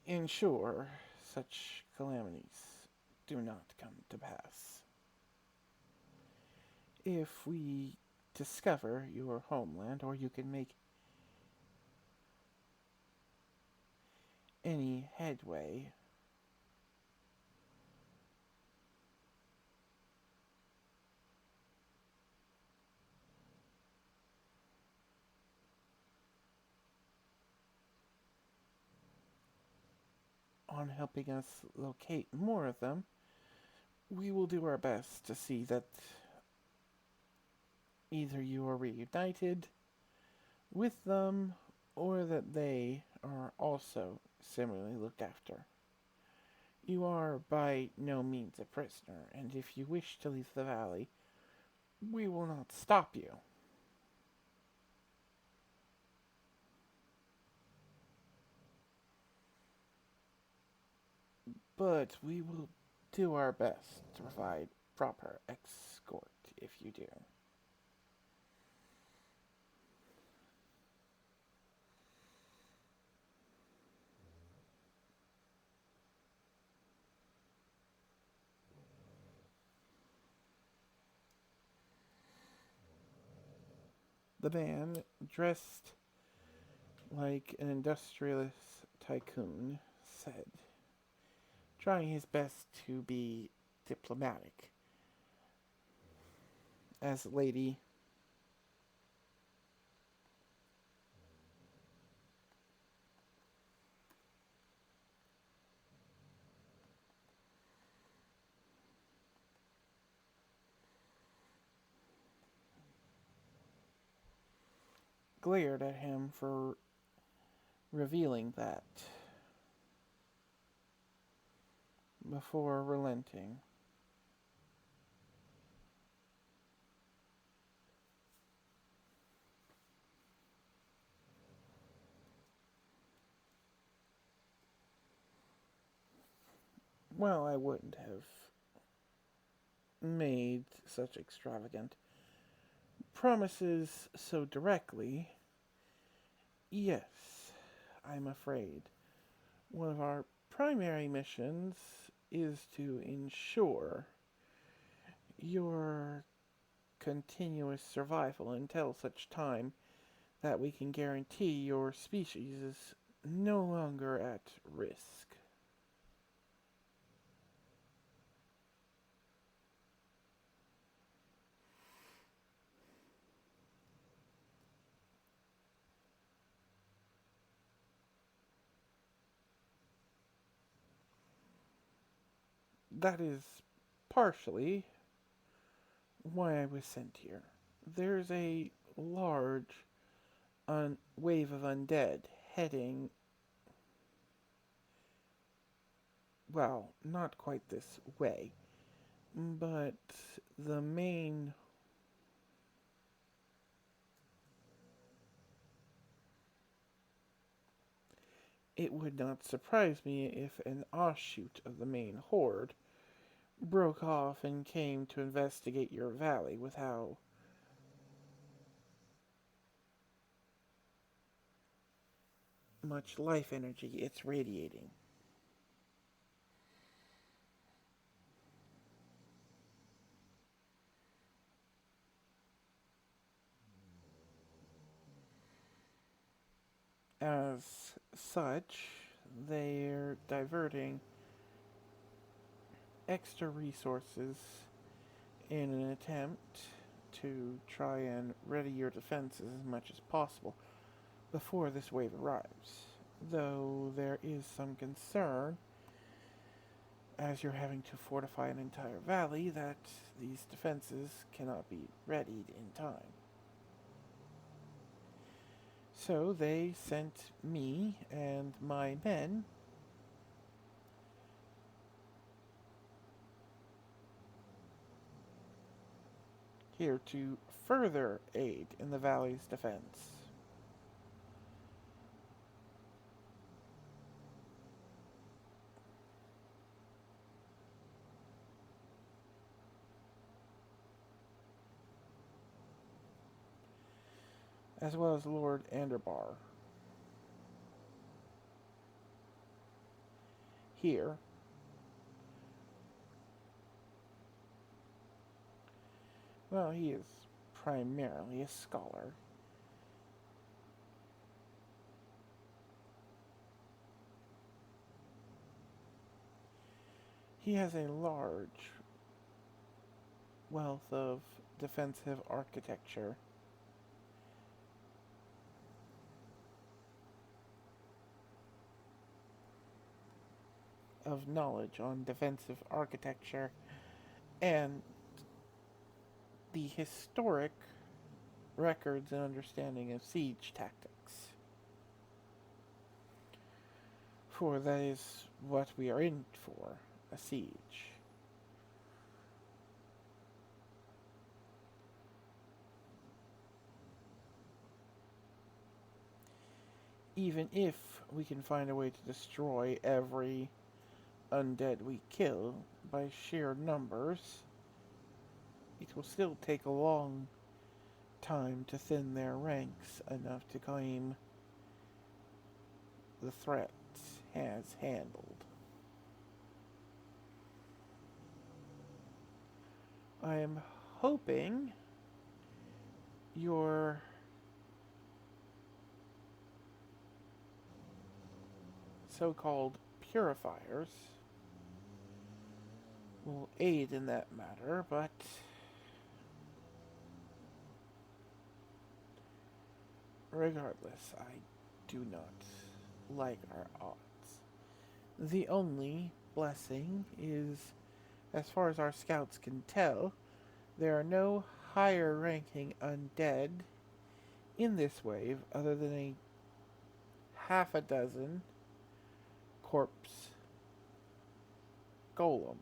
ensure such calamities do not come to pass. If we discover your homeland, or you can make any headway on helping us locate more of them, we will do our best to see that either you are reunited with them or that they are also similarly looked after. You are by no means a prisoner, and if you wish to leave the valley, we will not stop you. But we will do our best to provide proper escort if you do. The man, dressed like an industrialist tycoon, said, trying his best to be diplomatic, as Lady glared at him for revealing that before relenting. Well, I wouldn't have made such extravagant promises so directly. Yes, I'm afraid. One of our primary missions is to ensure your continuous survival until such time that we can guarantee your species is no longer at risk. That is partially why I was sent here. There's a large wave of undead heading, well, not quite this way, but the main. It would not surprise me if an offshoot of the main horde broke off and came to investigate your valley with how much life energy it's radiating. As such, they're diverting extra resources in an attempt to try and ready your defenses as much as possible before this wave arrives. Though there is some concern, as you're having to fortify an entire valley, that these defenses cannot be readied in time. So they sent me and my men here to further aid in the valley's defense. As well as Lord Anderbar. Here, well, he is primarily a scholar. He has a large wealth of defensive architecture, of knowledge on defensive architecture and the historic records and understanding of siege tactics. For that is what we are in for, a siege. Even if we can find a way to destroy every undead we kill by sheer numbers, it will still take a long time to thin their ranks enough to claim the threat has handled. I am hoping your so-called purifiers will aid in that matter, but regardless, I do not like our odds. The only blessing is, as far as our scouts can tell, there are no higher ranking undead in this wave other than a half a dozen corpse golems.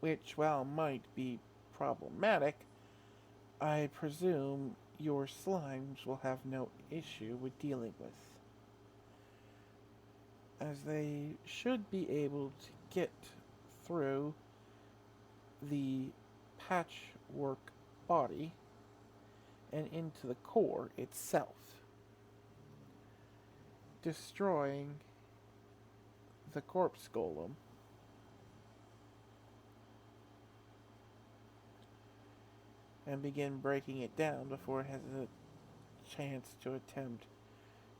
Which, while might be problematic, I presume your slimes will have no issue with dealing with, as they should be able to get through the patchwork body and into the core itself, destroying the corpse golem and begin breaking it down before it has a chance to attempt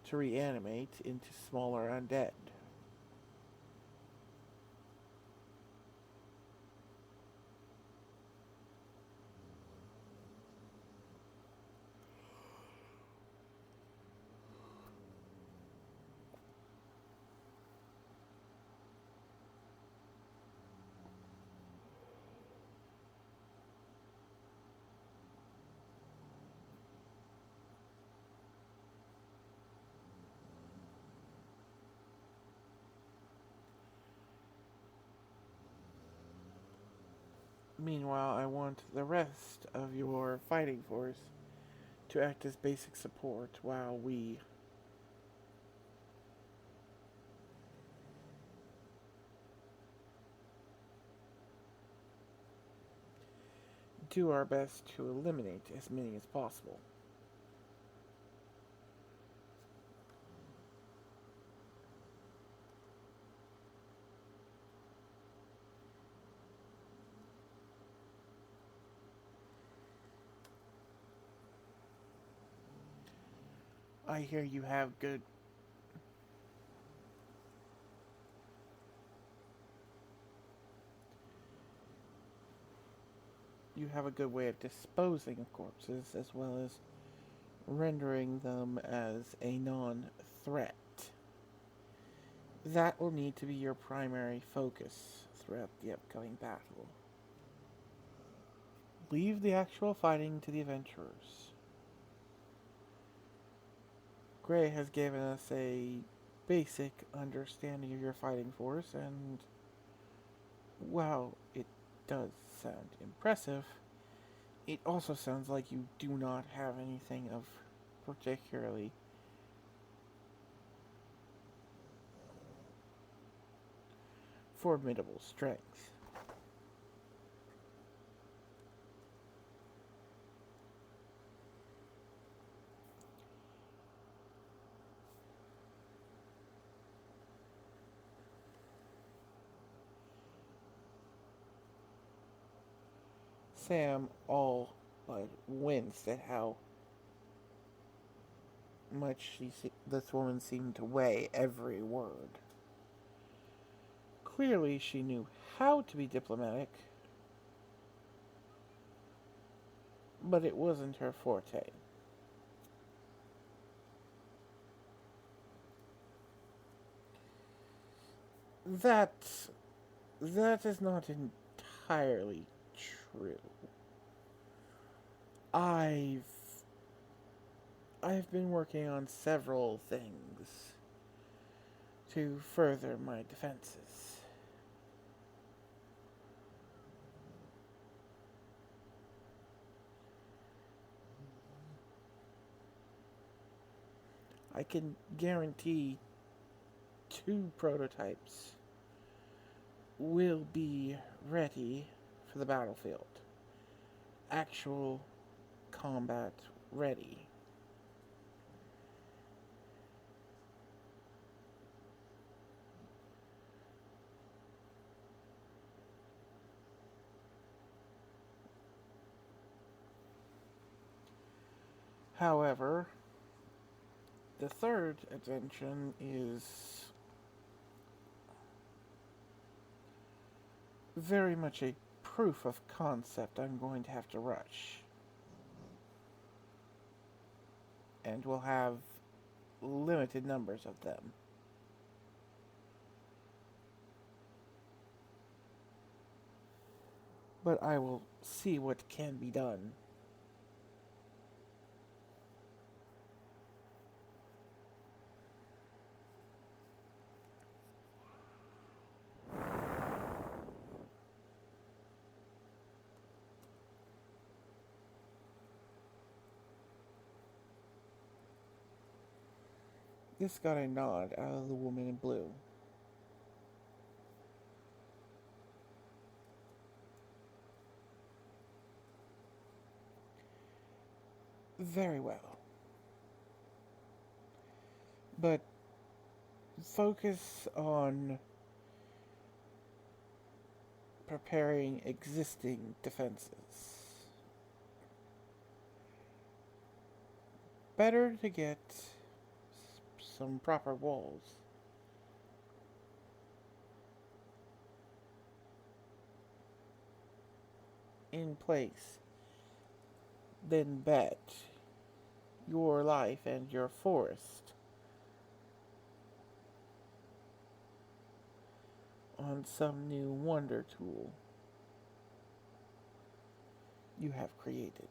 to reanimate into smaller undead. Meanwhile, I want the rest of your fighting force to act as basic support while we do our best to eliminate as many as possible. I hear you have a good way of disposing of corpses as well as rendering them as a non-threat. That will need to be your primary focus throughout the upcoming battle. Leave the actual fighting to the adventurers. Gray has given us a basic understanding of your fighting force, and while it does sound impressive, it also sounds like you do not have anything of particularly formidable strength. Sam all but winced at how much this woman seemed to weigh every word. Clearly, she knew how to be diplomatic, but it wasn't her forte. That that is not entirely true. I've I've been working on several things to further my defenses. I can guarantee 2 prototypes will be ready for the battlefield. Actual combat ready. However, the third attention is very much a proof of concept I'm going to have to rush. And we'll have limited numbers of them. But I will see what can be done. This got a nod out of the woman in blue. Very well. But focus on preparing existing defenses. Better to get some proper walls in place than bet your life and your forest on some new wonder tool you have created.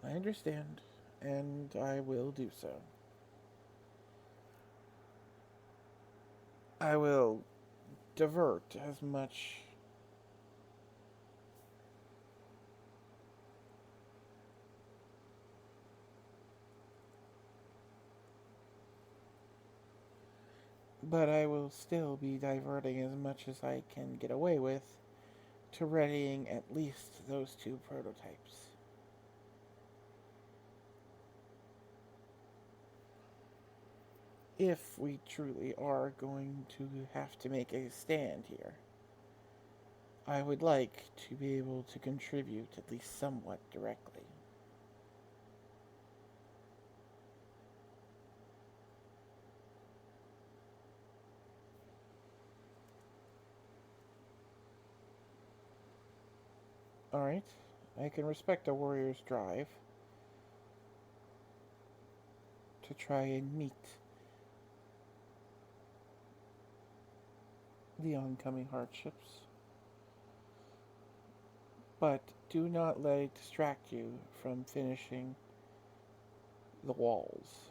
I understand, and I will do so. I will divert as much but I will still be diverting as much as I can get away with to readying at least those two prototypes. If we truly are going to have to make a stand here, I would like to be able to contribute at least somewhat directly. Alright, I can respect a warrior's drive to try and meet the oncoming hardships, but do not let it distract you from finishing the walls.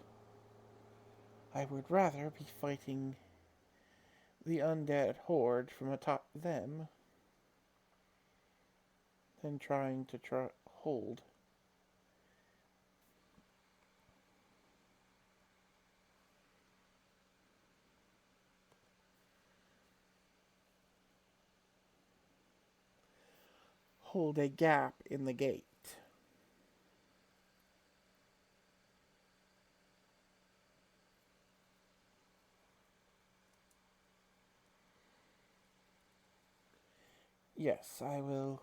I would rather be fighting the undead horde from atop them than trying to hold a gap in the gate. Yes, I will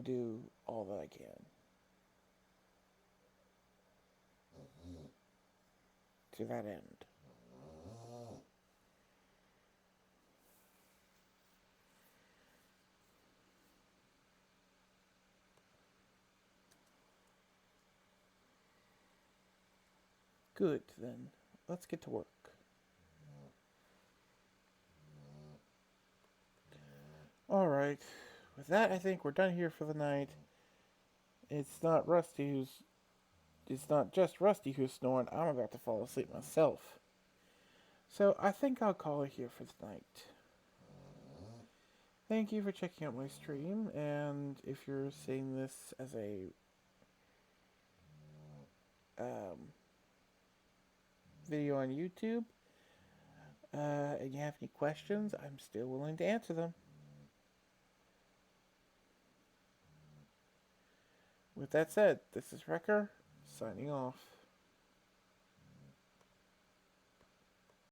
do all that I can to that end. Good, then. Let's get to work. Alright. With that, I think we're done here for the night. It's not Rusty who's. It's not just Rusty who's snoring. I'm about to fall asleep myself. So I think I'll call it here for the night. Thank you for checking out my stream, and if you're seeing this as a video on YouTube, and you have any questions, I'm still willing to answer them. With that said, this is Wrecker, signing off.